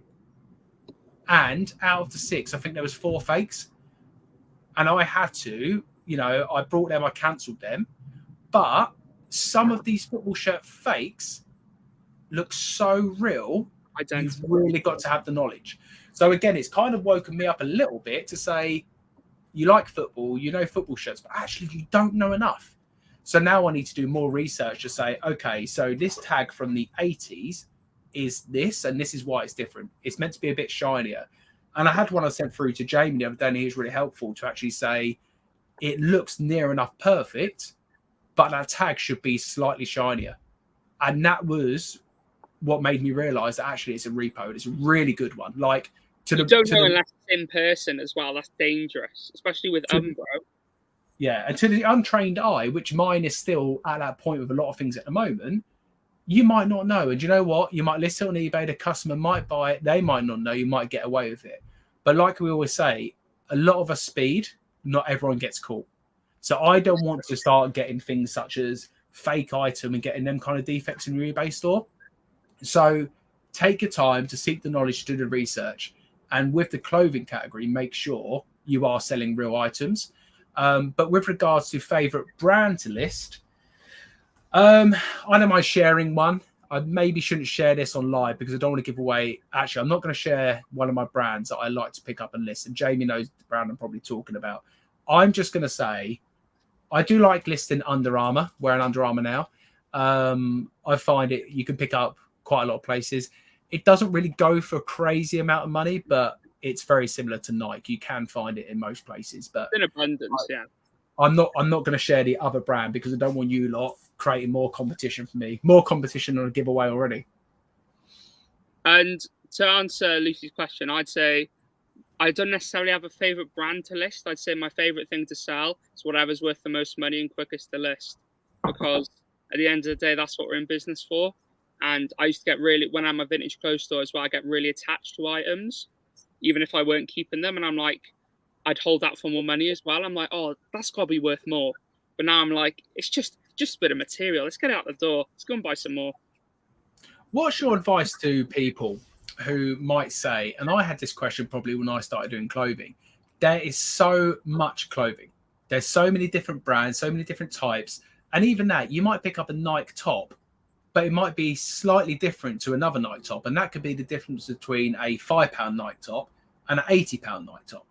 And out of the 6, I think there was 4 fakes. And I had to, I brought them, I cancelled them. But some of these football shirt fakes look so real. You've really got to have the knowledge. So again, it's kind of woken me up a little bit to say, you like football, you know football shirts, but actually you don't know enough. So now I need to do more research to say, okay, so this tag from the 80s is this, and this is why it's different. It's meant to be a bit shinier. And I had one I sent through to Jamie the other day, and he was really helpful to actually say it looks near enough perfect, but that tag should be slightly shinier. And that was what made me realize that actually it's a repo. It's a really good one. Like, you don't know unless it's in person as well. That's dangerous, especially with Umbro. Yeah, and to the untrained eye, which mine is still at that point with a lot of things at the moment, you might not know. And you know what? You might list it on eBay, the customer might buy it, they might not know, you might get away with it. But like we always say, a lot of us speed, not everyone gets caught. So I don't want to start getting things such as fake item and getting them kind of defects in your eBay store. So take your time to seek the knowledge, to do the research. And with the clothing category, make sure you are selling real items. But with regards to favorite brand to list, I don't mind sharing one. I maybe shouldn't share this on live because I don't want to give away. Actually, I'm not going to share one of my brands that I like to pick up and list. And Jamie knows the brand I'm probably talking about. I'm just going to say I do like listing Under Armour, wearing Under Armour now. I find it, you can pick up quite a lot of places. It doesn't really go for a crazy amount of money, but it's very similar to Nike. You can find it in most places, but in abundance. Yeah, I'm not going to share the other brand because I don't want you lot creating more competition for me. More competition on a giveaway already. And to answer Lucy's question, I'd say I don't necessarily have a favorite brand to list. I'd say my favorite thing to sell is whatever's worth the most money and quickest to list, because at the end of the day, that's what we're in business for. And I used to get really, when I'm a vintage clothes store as well, I get really attached to items, even if I weren't keeping them. And I'm like, I'd hold that for more money as well. I'm like, oh, that's got to be worth more. But now I'm like, it's just a bit of material. Let's get it out the door. Let's go and buy some more. What's your advice to people who might say, and I had this question probably when I started doing clothing, there is so much clothing. There's so many different brands, so many different types. And even that, you might pick up a Nike top, but it might be slightly different to another Nike top. And that could be the difference between a £5 Nike top and an £80 Nike top.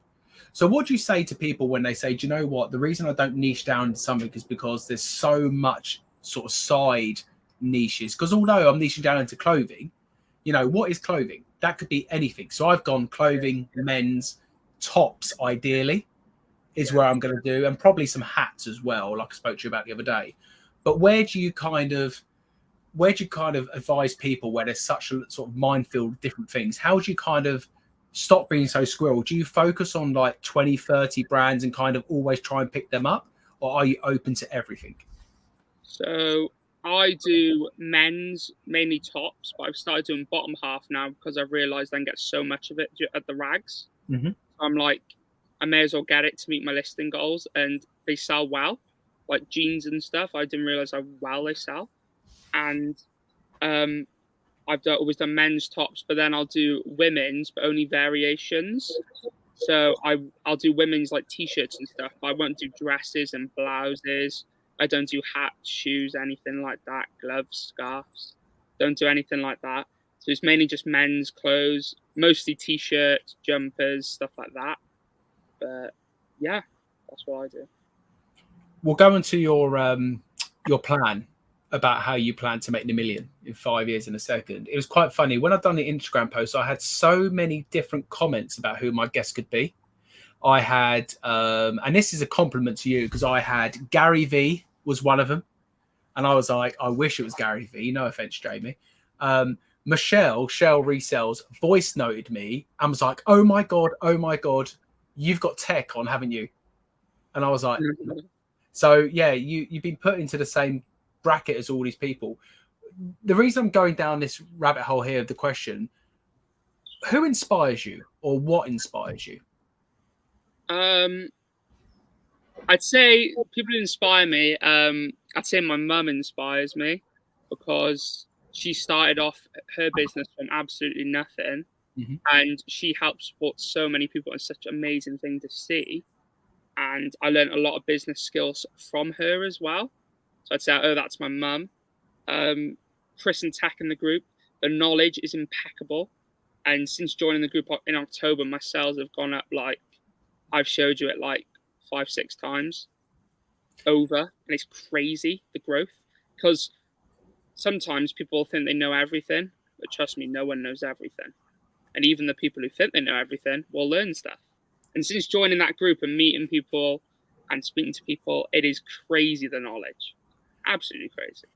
So what do you say to people when they say, do you know what? The reason I don't niche down into something is because there's so much sort of side niches. Because although I'm niching down into clothing, you know, what is clothing? That could be anything. So I've gone clothing, men's, tops, ideally, is where I'm going to do, and probably some hats as well, like I spoke to you about the other day. But where do you kind of advise people where there's such a sort of minefield of different things? How do you kind of stop being so squirrel? Do you focus on like 20, 30 brands and kind of always try and pick them up? Or are you open to everything? So I do men's, mainly tops, but I've started doing bottom half now because I've realised I can get so much of it at the rags. Mm-hmm. So I'm like, I may as well get it to meet my listing goals, and they sell well. Like jeans and stuff, I didn't realise how well they sell. And I've always done men's tops, but then I'll do women's, but only variations. So I'll do women's like t-shirts and stuff, but I won't do dresses and blouses. I don't do hats, shoes, anything like that. Gloves, scarves. Don't do anything like that. So it's mainly just men's clothes, mostly t-shirts, jumpers, stuff like that. But yeah, that's what I do. We'll go into your plan about how you plan to make the million in 5 years in a second. It was quite funny. When I've done the Instagram post, I had so many different comments about who my guest could be. I had, and this is a compliment to you, because I had Gary V was one of them. And I was like, I wish it was Gary V. No offense, Jamie. Michelle, Shell Resells, voice noted me and was like, oh my God, you've got tech on, haven't you? And I was like, so yeah, you've been put into the same bracket as all these people. The reason I'm going down this rabbit hole here of the question, who inspires you or what inspires you? I'd say people who inspire me, I'd say my mum inspires me, because she started off her business from absolutely nothing. Mm-hmm. And she helped support so many people. It's such an amazing thing to see. And I learned a lot of business skills from her as well. So I'd say, oh, that's my mum. Chris and Tech in the group, the knowledge is impeccable. And since joining the group in October, my sales have gone up like, I've showed you it like 5-6 times over. And it's crazy, the growth. Because sometimes people think they know everything, but trust me, no one knows everything. And even the people who think they know everything will learn stuff. And since joining that group and meeting people and speaking to people, it is crazy, the knowledge. Absolutely crazy.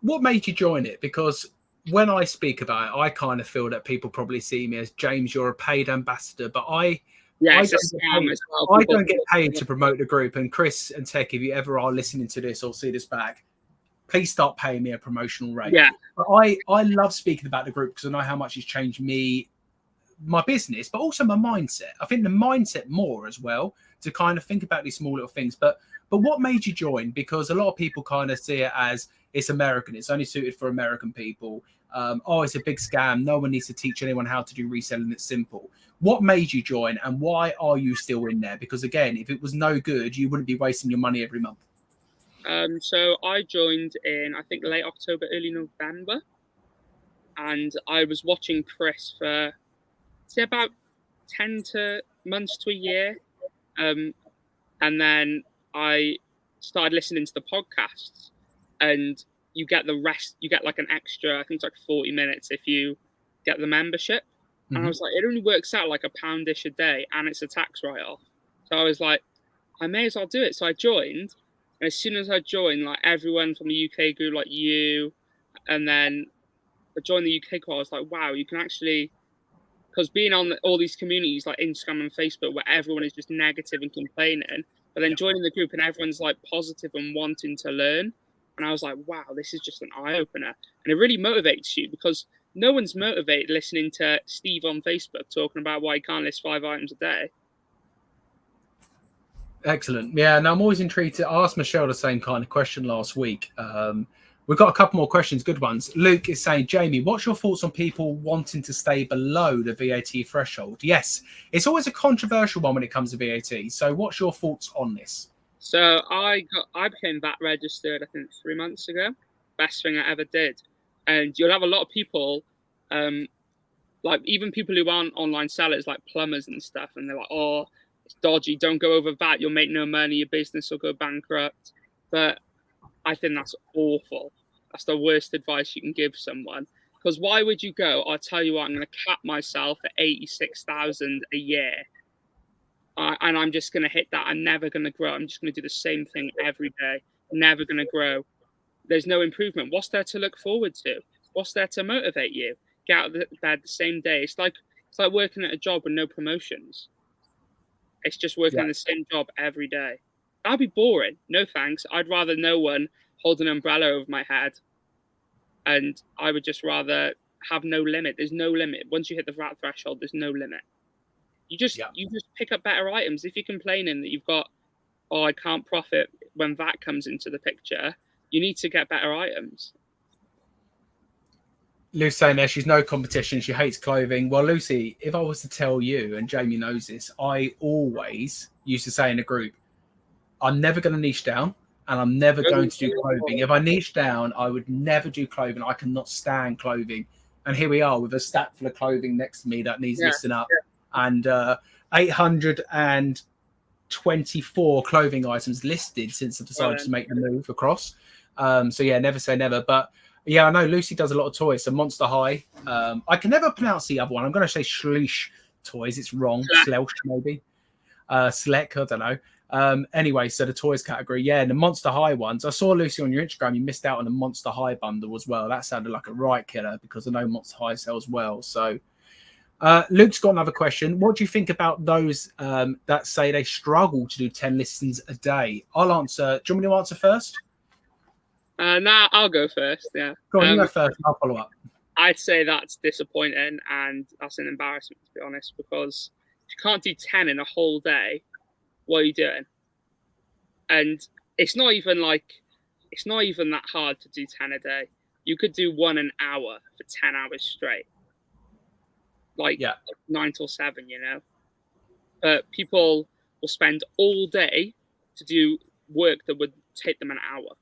What made you join it? Because when I speak about it, I kind of feel that people probably see me as, James, you're a paid ambassador, but I don't get paid to promote the group. And Chris and Tech, if you ever are listening to this or see this back, please start paying me a promotional rate. Yeah. But I love speaking about the group because I know how much it's changed me, my business, but also my mindset. I think the mindset more as well, to kind of think about these small little things. But what made you join? Because a lot of people kind of see it as, it's American, it's only suited for American people. It's a big scam. No one needs to teach anyone how to do reselling. It's simple. What made you join, and why are you still in there? Because again, if it was no good, you wouldn't be wasting your money every month. So I joined in, I think, late October, early November. And I was watching Chris for, say, about 10 months to a year. And then I started listening to the podcasts, and you get the rest, you get like an extra, I think it's like 40 minutes if you get the membership. Mm-hmm. And I was like, it only works out like £1-ish a day, and it's a tax write-off. So I was like, I may as well do it. So I joined, and as soon as I joined, like everyone from the UK group, like you, and then I joined the UK group, I was like, wow, you can actually, because being on all these communities like Instagram and Facebook where everyone is just negative and complaining, but then joining the group and everyone's like positive and wanting to learn. And I was like, wow, this is just an eye-opener. And it really motivates you, because no one's motivated listening to Steve on Facebook talking about why he can't list 5 items a day. Excellent. Yeah, and I'm always intrigued. I asked Michelle the same kind of question last week. We've got a couple more questions, good ones. Luke is saying, Jamie, what's your thoughts on people wanting to stay below the VAT threshold? Yes, it's always a controversial one when it comes to VAT. So what's your thoughts on this? So I became VAT registered, I think 3 months ago. Best thing I ever did. And you'll have a lot of people, like even people who aren't online sellers, like plumbers and stuff, and they're like, oh, it's dodgy, don't go over VAT, you'll make no money, your business will go bankrupt. But I think that's awful. That's the worst advice you can give someone. Because why would you go, I'll tell you what, I'm going to cap myself at 86,000 a year. And I'm just going to hit that. I'm never going to grow. I'm just going to do the same thing every day. Never going to grow. There's no improvement. What's there to look forward to? What's there to motivate you? Get out of bed the same day. It's like working at a job with no promotions. It's just working in the same job every day. That'd be boring. No thanks. I'd rather no one hold an umbrella over my head. And I would just rather have no limit. There's no limit. Once you hit the VAT threshold, there's no limit. You just pick up better items. If you're complaining that you've got, oh, I can't profit when VAT comes into the picture, you need to get better items. Lucy's saying there she's no competition. She hates clothing. Well, Lucy, if I was to tell you, and Jamie knows this, I always used to say in a group, I'm never going to niche down, and I'm never going to do clothing. If I niche down, I would never do clothing. I cannot stand clothing. And here we are with a stack full of clothing next to me that needs listing up. And 824 clothing items listed since I decided to make the move across. So yeah, never say never. But yeah, I know Lucy does a lot of toys. So Monster High. I can never pronounce the other one. I'm going to say Schleich Toys. It's wrong. Slelch maybe. Sleck. I don't know. Anyway, so the toys category, and the Monster High ones. I saw Lucy on your Instagram. You missed out on the Monster High bundle as well. That sounded like a right killer, because I know Monster High sells well. So Luke's got another question. What do you think about those that say they struggle to do 10 listings a day? I'll answer. Do you want me to answer first? Nah, I'll go first. Yeah. Go on, you go first, and I'll follow up. I'd say that's disappointing, and that's an embarrassment, to be honest, because if you can't do 10 in a whole day, what are you doing? And it's not even that hard to do 10 a day. You could do 1 an hour for 10 hours straight. Like 9 till 7, you know. But people will spend all day to do work that would take them an hour.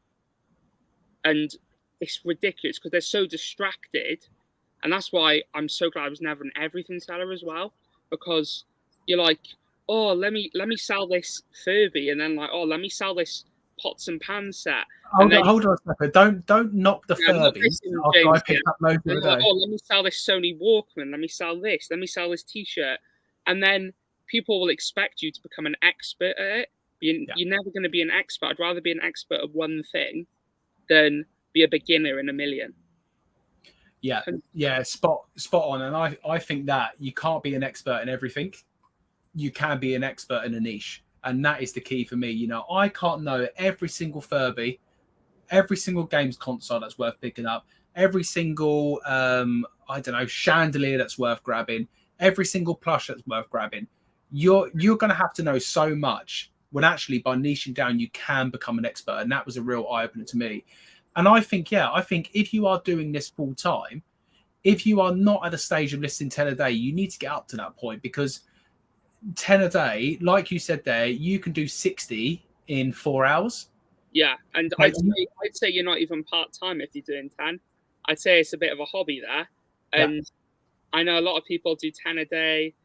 and it's ridiculous because they're so distracted, and that's why I'm so glad I was never an everything seller as well, because you're like, oh, let me sell this Furby, and then like, oh, let me sell this pots and pans set, and then Hold on a second. Don't knock the yeah, I'm not Furbies listening, after I James. Yeah. picked up loads And of they're a like, day. oh, let me sell this Sony Walkman. Let me sell this. Let me sell this T-shirt. And then people will expect you to become an expert at it. You're never going to be an expert. I'd rather be an expert at one thing than be a beginner in a million. Yeah, spot on. And I think that you can't be an expert in everything. You can be an expert in a niche, and that is the key for me. You know, I can't know every single Furby, every single games console that's worth picking up, every single I don't know, chandelier that's worth grabbing, every single plush that's worth grabbing. You're going to have to know so much when actually by niching down you can become an expert, and that was a real eye opener to me. And I think if you are doing this full time, if you are not at a stage of listing 10 a day, you need to get up to that point, because 10 a day, like you said there, you can do 60 in 4 hours. Yeah, and I'd say you're not even part-time if you're doing 10. I'd say it's a bit of a hobby there. And I know a lot of people do 10 a day,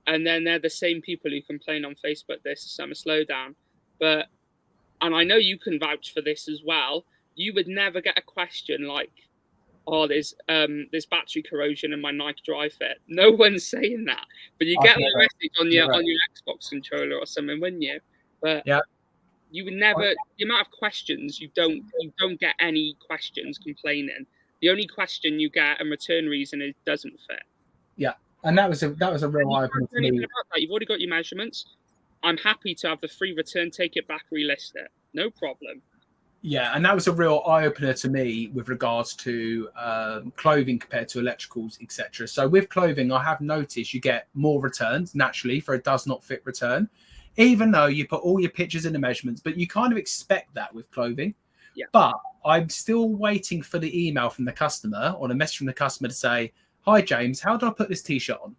and then they're the same people who complain on Facebook there's a summer slowdown. And I know you can vouch for this as well. You would never get a question like, oh, there's battery corrosion in my Nike Dry Fit. No one's saying that. But you get a message on your Xbox controller or something, wouldn't you? But you would never, the amount of questions you don't get any questions complaining. The only question you get and return reason is doesn't fit. Yeah. And that was a real eye opener for me. You've already got your measurements. I'm happy to have the free return, take it back, relist it. No problem. Yeah, and that was a real eye opener to me with regards to clothing compared to electricals, etc. So with clothing, I have noticed you get more returns naturally for a does not fit return, even though you put all your pictures in the measurements. But you kind of expect that with clothing. Yeah. But I'm still waiting for the email from the customer or the message from the customer to say, "Hi James, how do I put this T-shirt on?"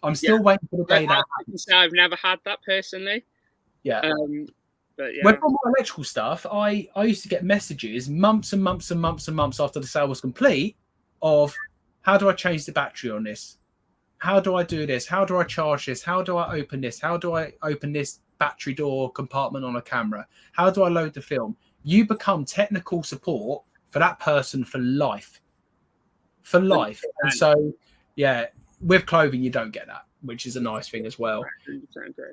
I'm still waiting for the day that happens. I've never had that personally. Yeah. But yeah. When on my electrical stuff, I used to get messages months and months and months and months after the sale was complete of, how do I change the battery on this? How do I do this? How do I charge this? How do I open this? How do I open this battery door compartment on a camera? How do I load the film? You become technical support for that person for life. For life. And so, yeah, with clothing, you don't get that, which is a nice thing as well. 100% agree.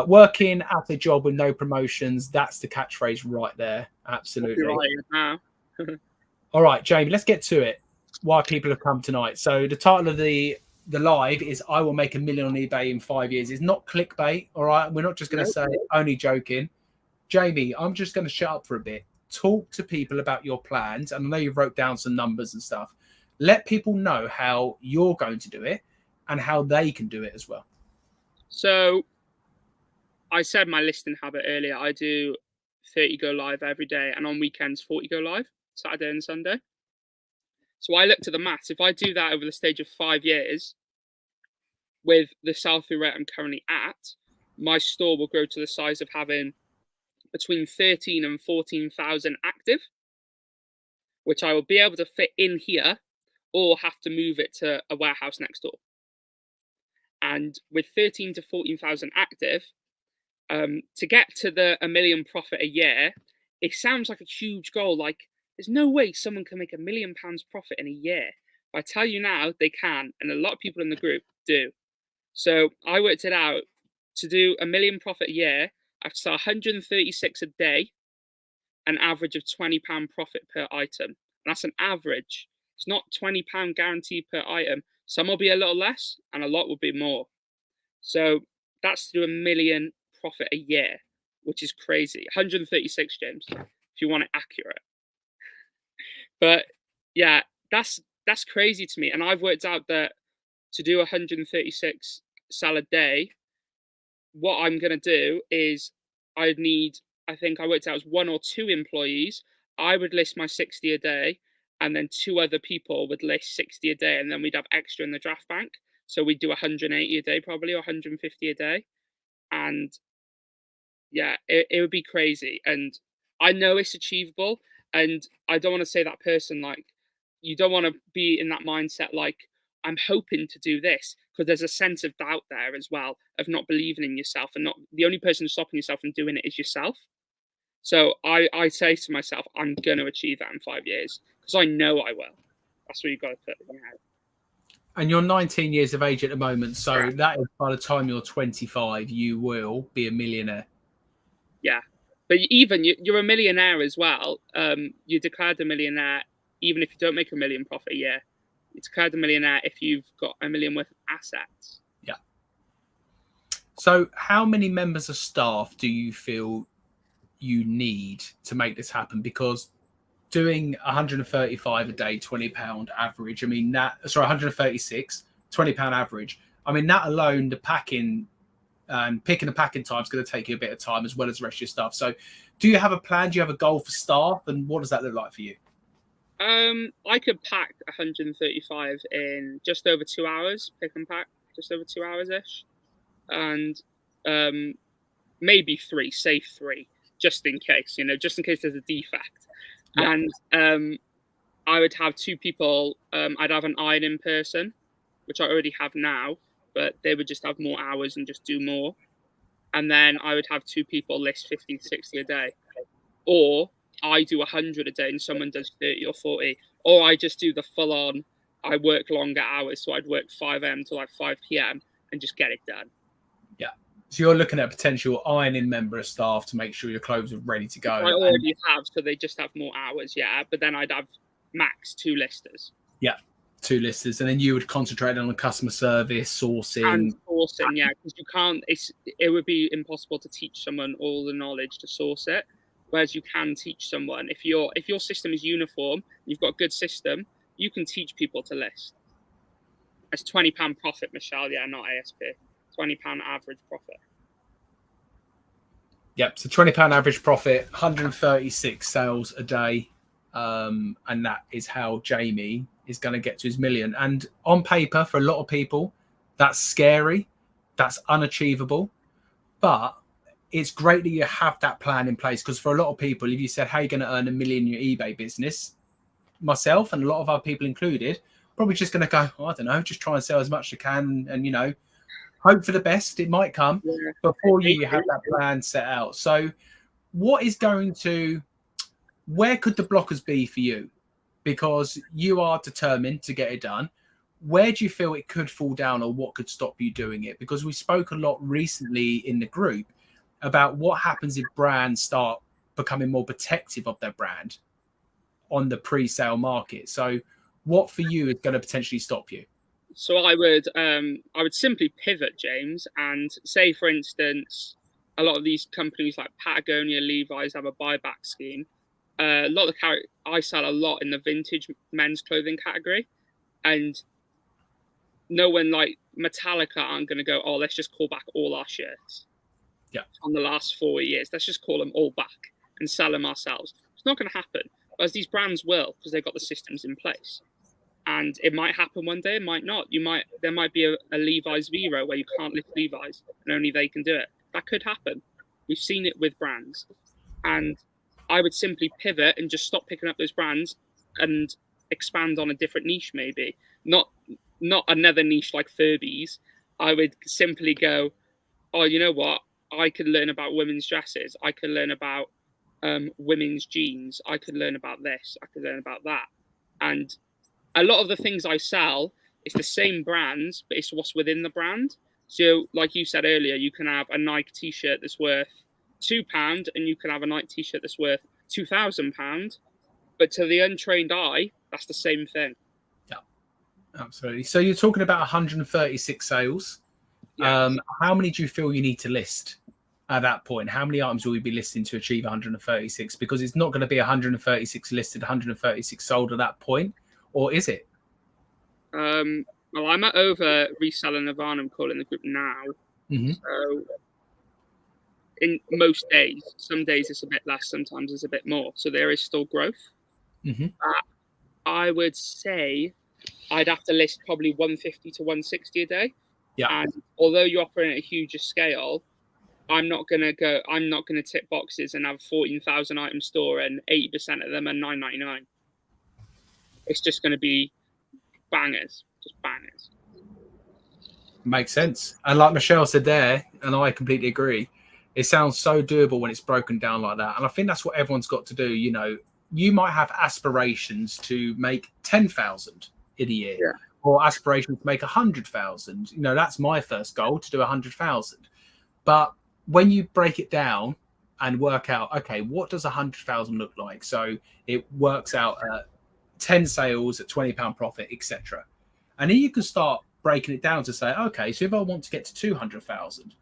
Working at a job with no promotions, that's the catchphrase right there. Absolutely. Right. All right, Jamie, let's get to it. Why people have come tonight. So the title of the live is "I will make $1 million on eBay in 5 years." It's not clickbait. All right, we're not just going to say only joking. Jamie, I'm just going to shut up for a bit. Talk to people about your plans. And I know you wrote down some numbers and stuff. Let people know how you're going to do it and how they can do it as well. So I said my listing habit earlier. I do 30 go live every day, and on weekends 40 go live, Saturday and Sunday. So I looked at the maths. If I do that over the stage of 5 years with the sell-through rate I'm currently at, my store will grow to the size of having between 13 and 14,000 active, which I will be able to fit in here or have to move it to a warehouse next door. And with 13 to 14,000 active, to get to the $1 million profit a year, it sounds like a huge goal. Like, there's no way someone can make £1 million profit in a year. But I tell you now, they can, and a lot of people in the group do. So I worked it out. To do $1 million profit a year, I have to sell 136 a day, an average of £20 profit per item. And that's an average. It's not £20 guaranteed per item. Some will be a little less, and a lot will be more. So that's to do $1 million profit a year, which is crazy. 136, James, if you want it accurate. But yeah, that's crazy to me. And I've worked out that to do 136 sell a day, what I'm going to do is I'd need, I think I worked out as 1 or 2 employees. I would list my 60 a day, and then 2 other people would list 60 a day, and then we'd have extra in the draft bank. So we'd do 180 a day probably, or 150 a day. And yeah, it would be crazy. And I know it's achievable. And I don't want to say that person, like, you don't want to be in that mindset like, I'm hoping to do this, because there's a sense of doubt there as well, of not believing in yourself, and not the only person stopping yourself from doing it is yourself. So I say to myself, I'm going to achieve that in 5 years, because I know I will. That's what you've got to put in your head. And you're 19 years of age at the moment, so Correct. that is by the time you're 25, you will be a millionaire. Yeah. But even you're a millionaire as well. You're declared a millionaire even if you don't make $1 million profit a year. You're declared a millionaire if you've got $1 million worth of assets. Yeah. So how many members of staff do you feel you need to make this happen? Because doing 135 a day, £20 average, I mean, 136, £20 average. I mean, that alone, the packing and picking the packing time is going to take you a bit of time, as well as the rest of your stuff. So do you have a plan? Do you have a goal for staff? And what does that look like for you? I could pack 135 in just over 2 hours, pick and pack, just over 2 hours-ish. And maybe say three, just in case, just in case there's a defect. Yeah. And I would have 2 people. I'd have an ironing person, which I already have now, but they would just have more hours and just do more. And then I would have 2 people list 50, 60 a day. Or I do 100 a day and someone does 30 or 40. Or I just do the full on, I work longer hours. So I'd work 5 a.m. to like 5 p.m. and just get it done. Yeah. So you're looking at potential ironing member of staff to make sure your clothes are ready to go. I already have, so they just have more hours, yeah. But then I'd have max 2 listers. Yeah, 2 listers. And then you would concentrate on the customer service, sourcing. And sourcing, yeah. Because you can't, it would be impossible to teach someone all the knowledge to source it. Whereas you can teach someone, if your system is uniform, you've got a good system, you can teach people to list. It's £20 profit, Michelle, yeah, not ASP. £20 average profit. Yep, so £20 average profit, 136 sales a day. And that is how Jamie is going to get to his million. And on paper, for a lot of people, that's scary. That's unachievable. But it's great that you have that plan in place, because for a lot of people, if you said, how are you going to earn $1 million in your eBay business? Myself and a lot of other people included, probably just going to go, I don't know, just try and sell as much as I can and, hope for the best. It might come before you have that plan set out. So where could the blockers be for you? Because you are determined to get it done. Where do you feel it could fall down, or what could stop you doing it? Because we spoke a lot recently in the group about what happens if brands start becoming more protective of their brand on the pre-sale market. So what for you is going to potentially stop you? So I would simply pivot, James, and say, for instance, a lot of these companies like Patagonia, Levi's have a buyback scheme. A lot of I sell a lot in the vintage men's clothing category, and no one like Metallica aren't going to go, oh, let's just call back all our shirts. Yeah. On the last 4 years, let's just call them all back and sell them ourselves. It's not going to happen, whereas these brands will, because they've got the systems in place. And it might happen one day, it might not. There might be a Levi's Vero where you can't list Levi's and only they can do it. That could happen. We've seen it with brands. And I would simply pivot and just stop picking up those brands and expand on a different niche, maybe. Not another niche like Furbies. I would simply go, oh, you know what? I could learn about women's dresses. I could learn about women's jeans. I could learn about this. I could learn about that. And a lot of the things I sell, it's the same brands, but it's what's within the brand. So like you said earlier, you can have a Nike t-shirt that's worth £2 and you can have a Nike t-shirt that's worth £2,000. But to the untrained eye, that's the same thing. Yeah, absolutely. So you're talking about 136 sales. Yeah. How many do you feel you need to list at that point? How many items will you be listing to achieve 136? Because it's not going to be 136 listed, 136 sold at that point. Or is it? Well, I'm at over reselling Nirvana. I'm calling the group now. Mm-hmm. So in most days, some days it's a bit less, sometimes it's a bit more. So there is still growth. Mm-hmm. I would say I'd have to list probably 150 to 160 a day. Yeah. And although you operate at a huger scale, I'm not gonna tick boxes and have 14,000 item store and 80% of them are $9.99. It's just gonna be bangers, just bangers. Makes sense. And like Michelle said there, and I completely agree, it sounds so doable when it's broken down like that. And I think that's what everyone's got to do. You know, you might have aspirations to make 10,000 in a year, Yeah. or aspirations to make 100,000. You know, that's my first goal, to do 100,000. But when you break it down and work out, okay, what does 100,000 look like? So it works out at 10 sales at £20 profit, etc. And then you can start breaking it down to say, okay, so if I want to get to 200,000,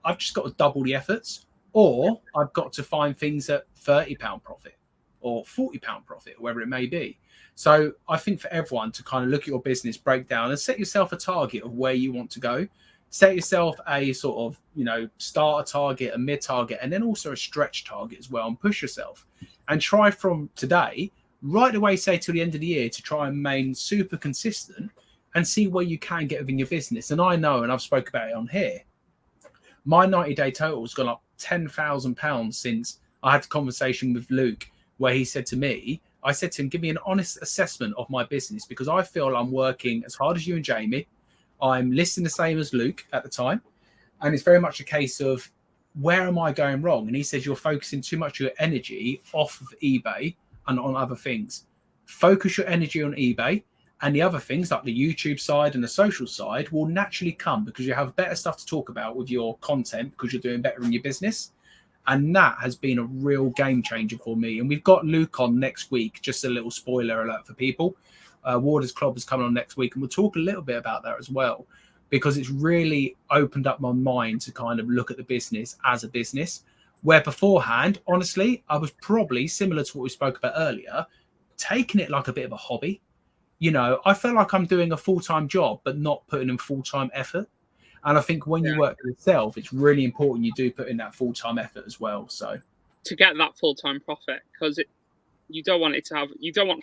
I've just got to double the efforts, or I've got to find things at £30 profit or £40 profit, or wherever it may be. So I think for everyone to kind of look at your business, break down, and set yourself a target of where you want to go. Set yourself a sort of, you know, start a target, a mid target, and then also a stretch target as well, and push yourself. And try from today right away, say till the end of the year, to try and remain super consistent and see where you can get within your business. And I know, and I've spoke about it on here, my 90-day total has gone up £10,000 since I had a conversation with Luke, where he said to me, I said to him, give me an honest assessment of my business, because I feel I'm working as hard as you and Jamie. I'm listing the same as Luke at the time. And it's very much a case of, where am I going wrong? And he says, you're focusing too much of your energy off of eBay and on other things. Focus your energy on eBay, and the other things like the YouTube side and the social side will naturally come, because you have better stuff to talk about with your content, because you're doing better in your business. And that has been a real game changer for me. And we've got Luke on next week, just a little spoiler alert for people. Warders Club is coming on next week, and we'll talk a little bit about that as well, because it's really opened up my mind to kind of look at the business as a business, where beforehand, honestly, I was probably similar to what we spoke about earlier, taking it like a bit of a hobby. You know, I feel like I'm doing a full-time job, but not putting in full-time effort. And I think when you work for yourself, it's really important you do put in that full-time effort as well. So to get that full-time profit, because you don't want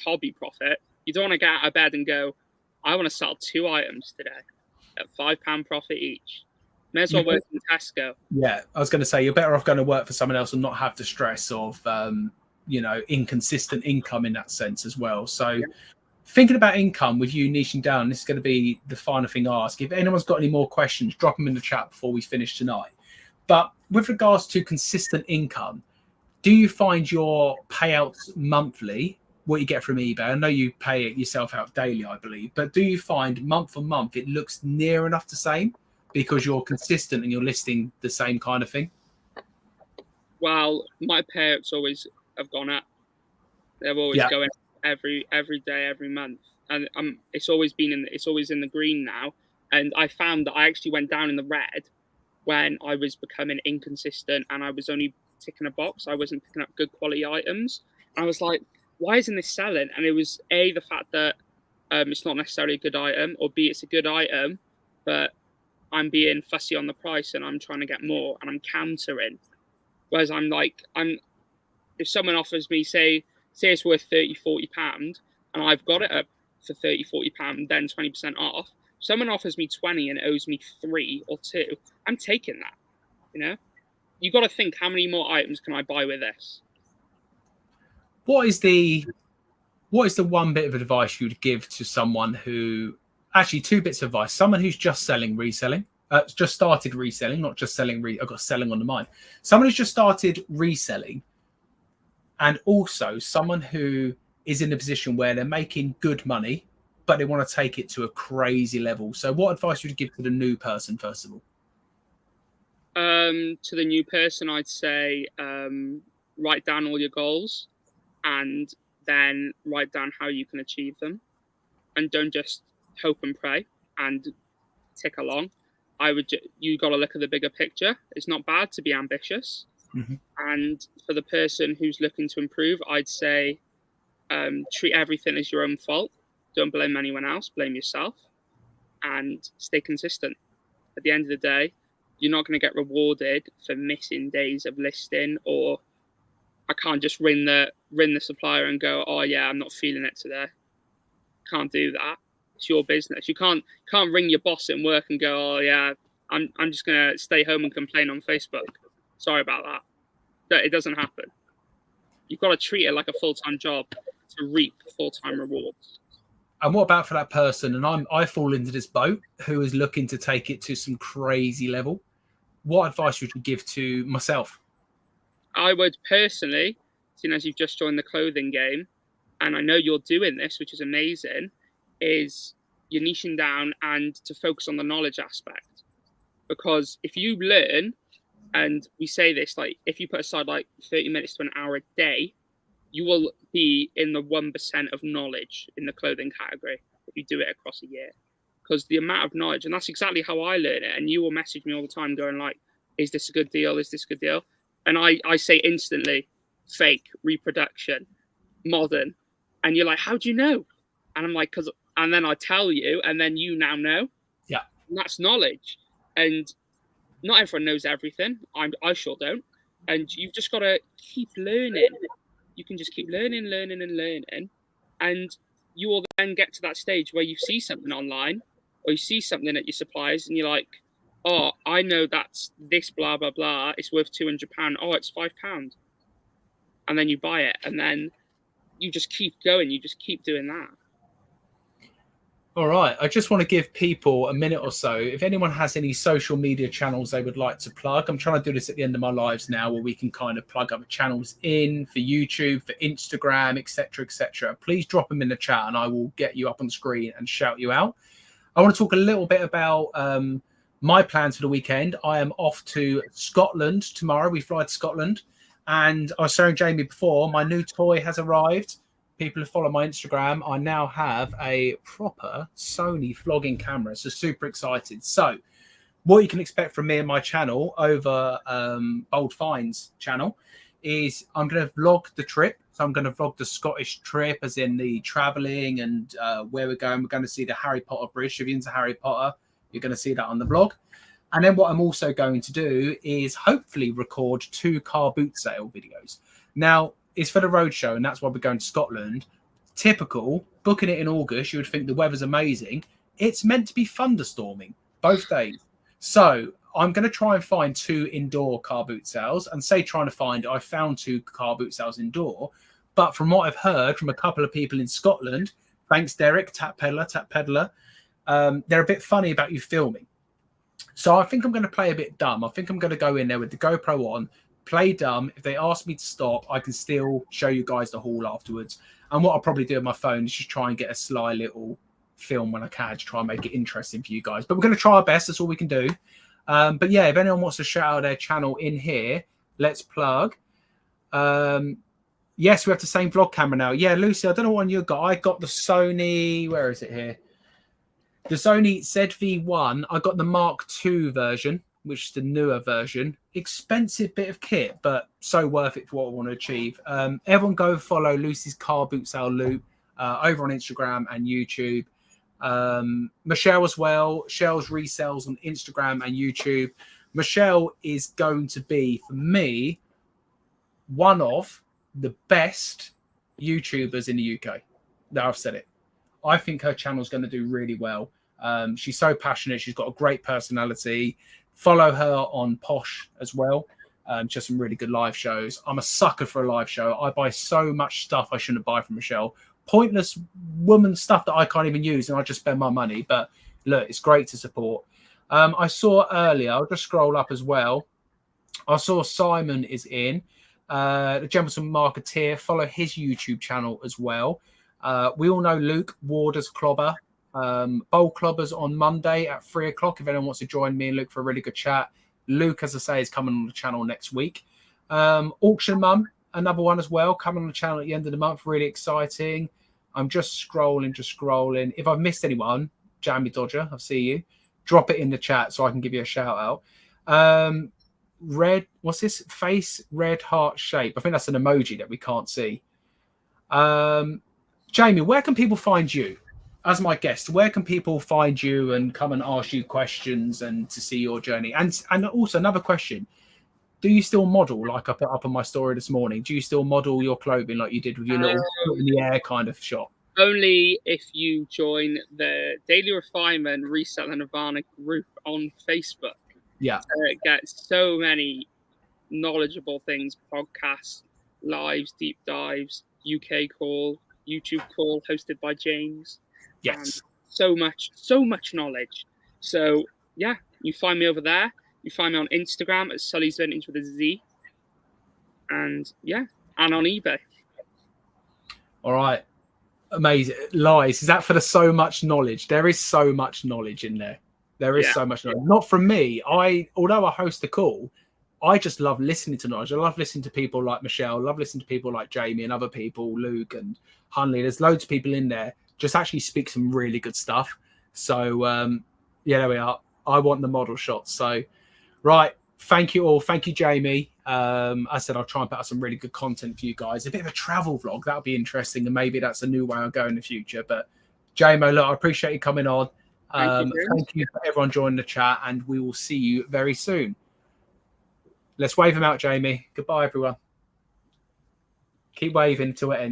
hobby profit. You don't want to get out of bed and go, I want to sell 2 items today at £5 profit each. May as well work in Tesco. Yeah, I was going to say, you're better off going to work for someone else and not have the stress of, you know, inconsistent income in that sense as well. So thinking about income with you niching down, this is going to be the final thing I ask. If anyone's got any more questions, drop them in the chat before we finish tonight. But with regards to consistent income, do you find your payouts monthly, what you get from eBay? I know you pay it yourself out daily, I believe, but do you find month on month it looks near enough the same, because you're consistent and you're listing the same kind of thing? Well, my payouts always have gone up. They're always going every day, every month, and it's always in the green now. And I found that I actually went down in the red when I was becoming inconsistent and I was only ticking a box. I wasn't picking up good quality items. And I was like, why isn't this selling? And it was A, the fact that it's not necessarily a good item, or B, it's a good item, but I'm being fussy on the price and I'm trying to get more and I'm countering. Whereas if someone offers me, say it's worth £30-40 and I've got it up for £30-40, then 20% off. Someone offers me 20 and it owes me 3 or 2. I'm taking that. You know, you got to think, how many more items can I buy with this? What is the one bit of advice you would give to someone who, actually 2 bits of advice, someone who's just reselling, just started reselling, not just selling, I've got selling on the mind. Someone who's just started reselling, and also someone who is in a position where they're making good money, but they want to take it to a crazy level. So what advice would you give to the new person, first of all? To the new person, I'd say write down all your goals and then write down how you can achieve them. And don't just hope and pray and tick along. You got to look at the bigger picture. It's not bad to be ambitious. Mm-hmm. And for the person who's looking to improve, I'd say treat everything as your own fault. Don't blame anyone else, blame yourself, and stay consistent. At the end of the day, you're not going to get rewarded for missing days of listing, or I can't just ring the supplier and go, oh yeah, I'm not feeling it today. Can't do that. It's your business. You can't ring your boss at work and go, oh yeah, I'm just going to stay home and complain on Facebook. Sorry about that. That it doesn't happen. You've got to treat it like a full-time job to reap full-time rewards. And what about for that person, and I fall into this boat, who is looking to take it to some crazy level? What advice would you give to myself? I would personally, seeing as you've just joined the clothing game, and I know you're doing this, which is amazing, is you're niching down and to focus on the knowledge aspect. Because if you learn, and we say this, like if you put aside like 30 minutes to an hour a day, you will be in the 1% of knowledge in the clothing category if you do it across a year. Because the amount of knowledge, and that's exactly how I learn it. And you will message me all the time going like, is this a good deal? Is this a good deal? And I say instantly, fake, reproduction, modern. And you're like, how do you know? And I'm like, and then I tell you, and then you now know. Yeah. And that's knowledge. And not everyone knows everything. I sure don't. And you've just got to keep learning. You can just keep learning. And you will then get to that stage where you see something online or you see something at your suppliers and you're like, oh, I know that's this blah, blah, blah. It's worth £200. Oh, it's £5. And then you buy it. And then you just keep going. You just keep doing that. All right. I just want to give people a minute or so. If anyone has any social media channels they would like to plug, I'm trying to do this at the end of my lives now where we can kind of plug other channels in for YouTube, for Instagram, etc., etc. Please drop them in the chat and I will get you up on the screen and shout you out. I want to talk a little bit about my plans for the weekend. I am off to Scotland tomorrow. We fly to Scotland. And I was showing Jamie before, my new toy has arrived. People who follow my Instagram, I now have a proper Sony vlogging camera. So super excited. So what you can expect from me and my channel over Bold Finds channel is I'm going to vlog the trip. So I'm going to vlog the Scottish trip, as in the traveling and where we're going. We're going to see the Harry Potter bridge. If you're into Harry Potter, you're going to see that on the vlog. And then what I'm also going to do is hopefully record 2 car boot sale videos. Now, it's for the roadshow, and that's why we're going to Scotland. Typical, booking it in August, you would think the weather's amazing. It's meant to be thunderstorming both days. So I'm going to try and find 2 indoor car boot sales, and I found 2 car boot sales indoor. But from what I've heard from a couple of people in Scotland, thanks Derek, Tap Peddler, they're a bit funny about you filming. So I think I'm going to play a bit dumb. I think I'm going to go in there with the GoPro on, play dumb. If they ask me to stop, I can still show you guys the haul afterwards. And what I'll probably do on my phone is just try and get a sly little film when I can to try and make it interesting for you guys. But we're going to try our best. That's all we can do. But yeah, if anyone wants to shout out their channel in here, let's plug. Yes, we have the same vlog camera now. Yeah, Lucy, I don't know what one you got. I got the Sony, where is it here? The Sony ZV-1. I got the Mark II version, which is the newer version. Expensive bit of kit, but so worth it for what I want to achieve. Everyone go follow Lucy's Car Boot Sale Loot over on Instagram and YouTube. Michelle as well. Shell's Resells on Instagram and YouTube. Michelle is going to be, for me, one of the best YouTubers in the UK. Now I've said it. I think her channel is going to do really well. She's so passionate. She's got a great personality. Follow her on Posh as well. Just some really good live shows. I'm a sucker for a live show. I buy so much stuff I shouldn't buy from Michelle. Pointless woman stuff that I can't even use, and I just spend my money. But look, it's great to support. I saw earlier, I'll just scroll up as well. I saw Simon is in. The Gentleman Marketeer. Follow his YouTube channel as well. We all know Luke Warder's Clobber. Bowl Clobbers on Monday at 3 o'clock. If anyone wants to join me and Luke for a really good chat. Luke, as I say, is coming on the channel next week. Auction Mum, another one as well, coming on the channel at the end of the month. Really exciting. I'm just scrolling. If I've missed anyone, Jamie Dodger, I see you. Drop it in the chat so I can give you a shout out. Red, what's this? Face red heart shape. I think that's an emoji that we can't see. Jamie, where can people find you as my guest? Where can people find you and come and ask you questions and to see your journey? And also another question. Do you still model, like I put up on my story this morning? Do you still model your clothing like you did with your little foot in the air kind of shot? Only if you join the Daily Refinement Resell and Nirvana group on Facebook. Yeah. It gets so many knowledgeable things: podcasts, lives, deep dives, UK call, YouTube call hosted by James. Yes. So much knowledge. So yeah, you find me over there. You find me on Instagram at Sully's Vintage with a Z. And yeah, and on eBay. All right. Amazing. Lies. Is that for the so much knowledge? There is so much knowledge in there. There is so much knowledge. Not from me. Although I host a call, I just love listening to knowledge. I love listening to people like Michelle. I love listening to people like Jamie and other people, Luke and Hunley. There's loads of people in there. Just actually speak some really good stuff. So yeah, there we are. I want the model shots. So right. Thank you all. Thank you, Jamie. I said I'll try and put out some really good content for you guys. A bit of a travel vlog. That'll be interesting. And maybe that's a new way I'll go in the future. But Jamie, look, I appreciate you coming on. Thank you for everyone joining the chat. And we will see you very soon. Let's wave him out, Jamie. Goodbye, everyone. Keep waving till it ends.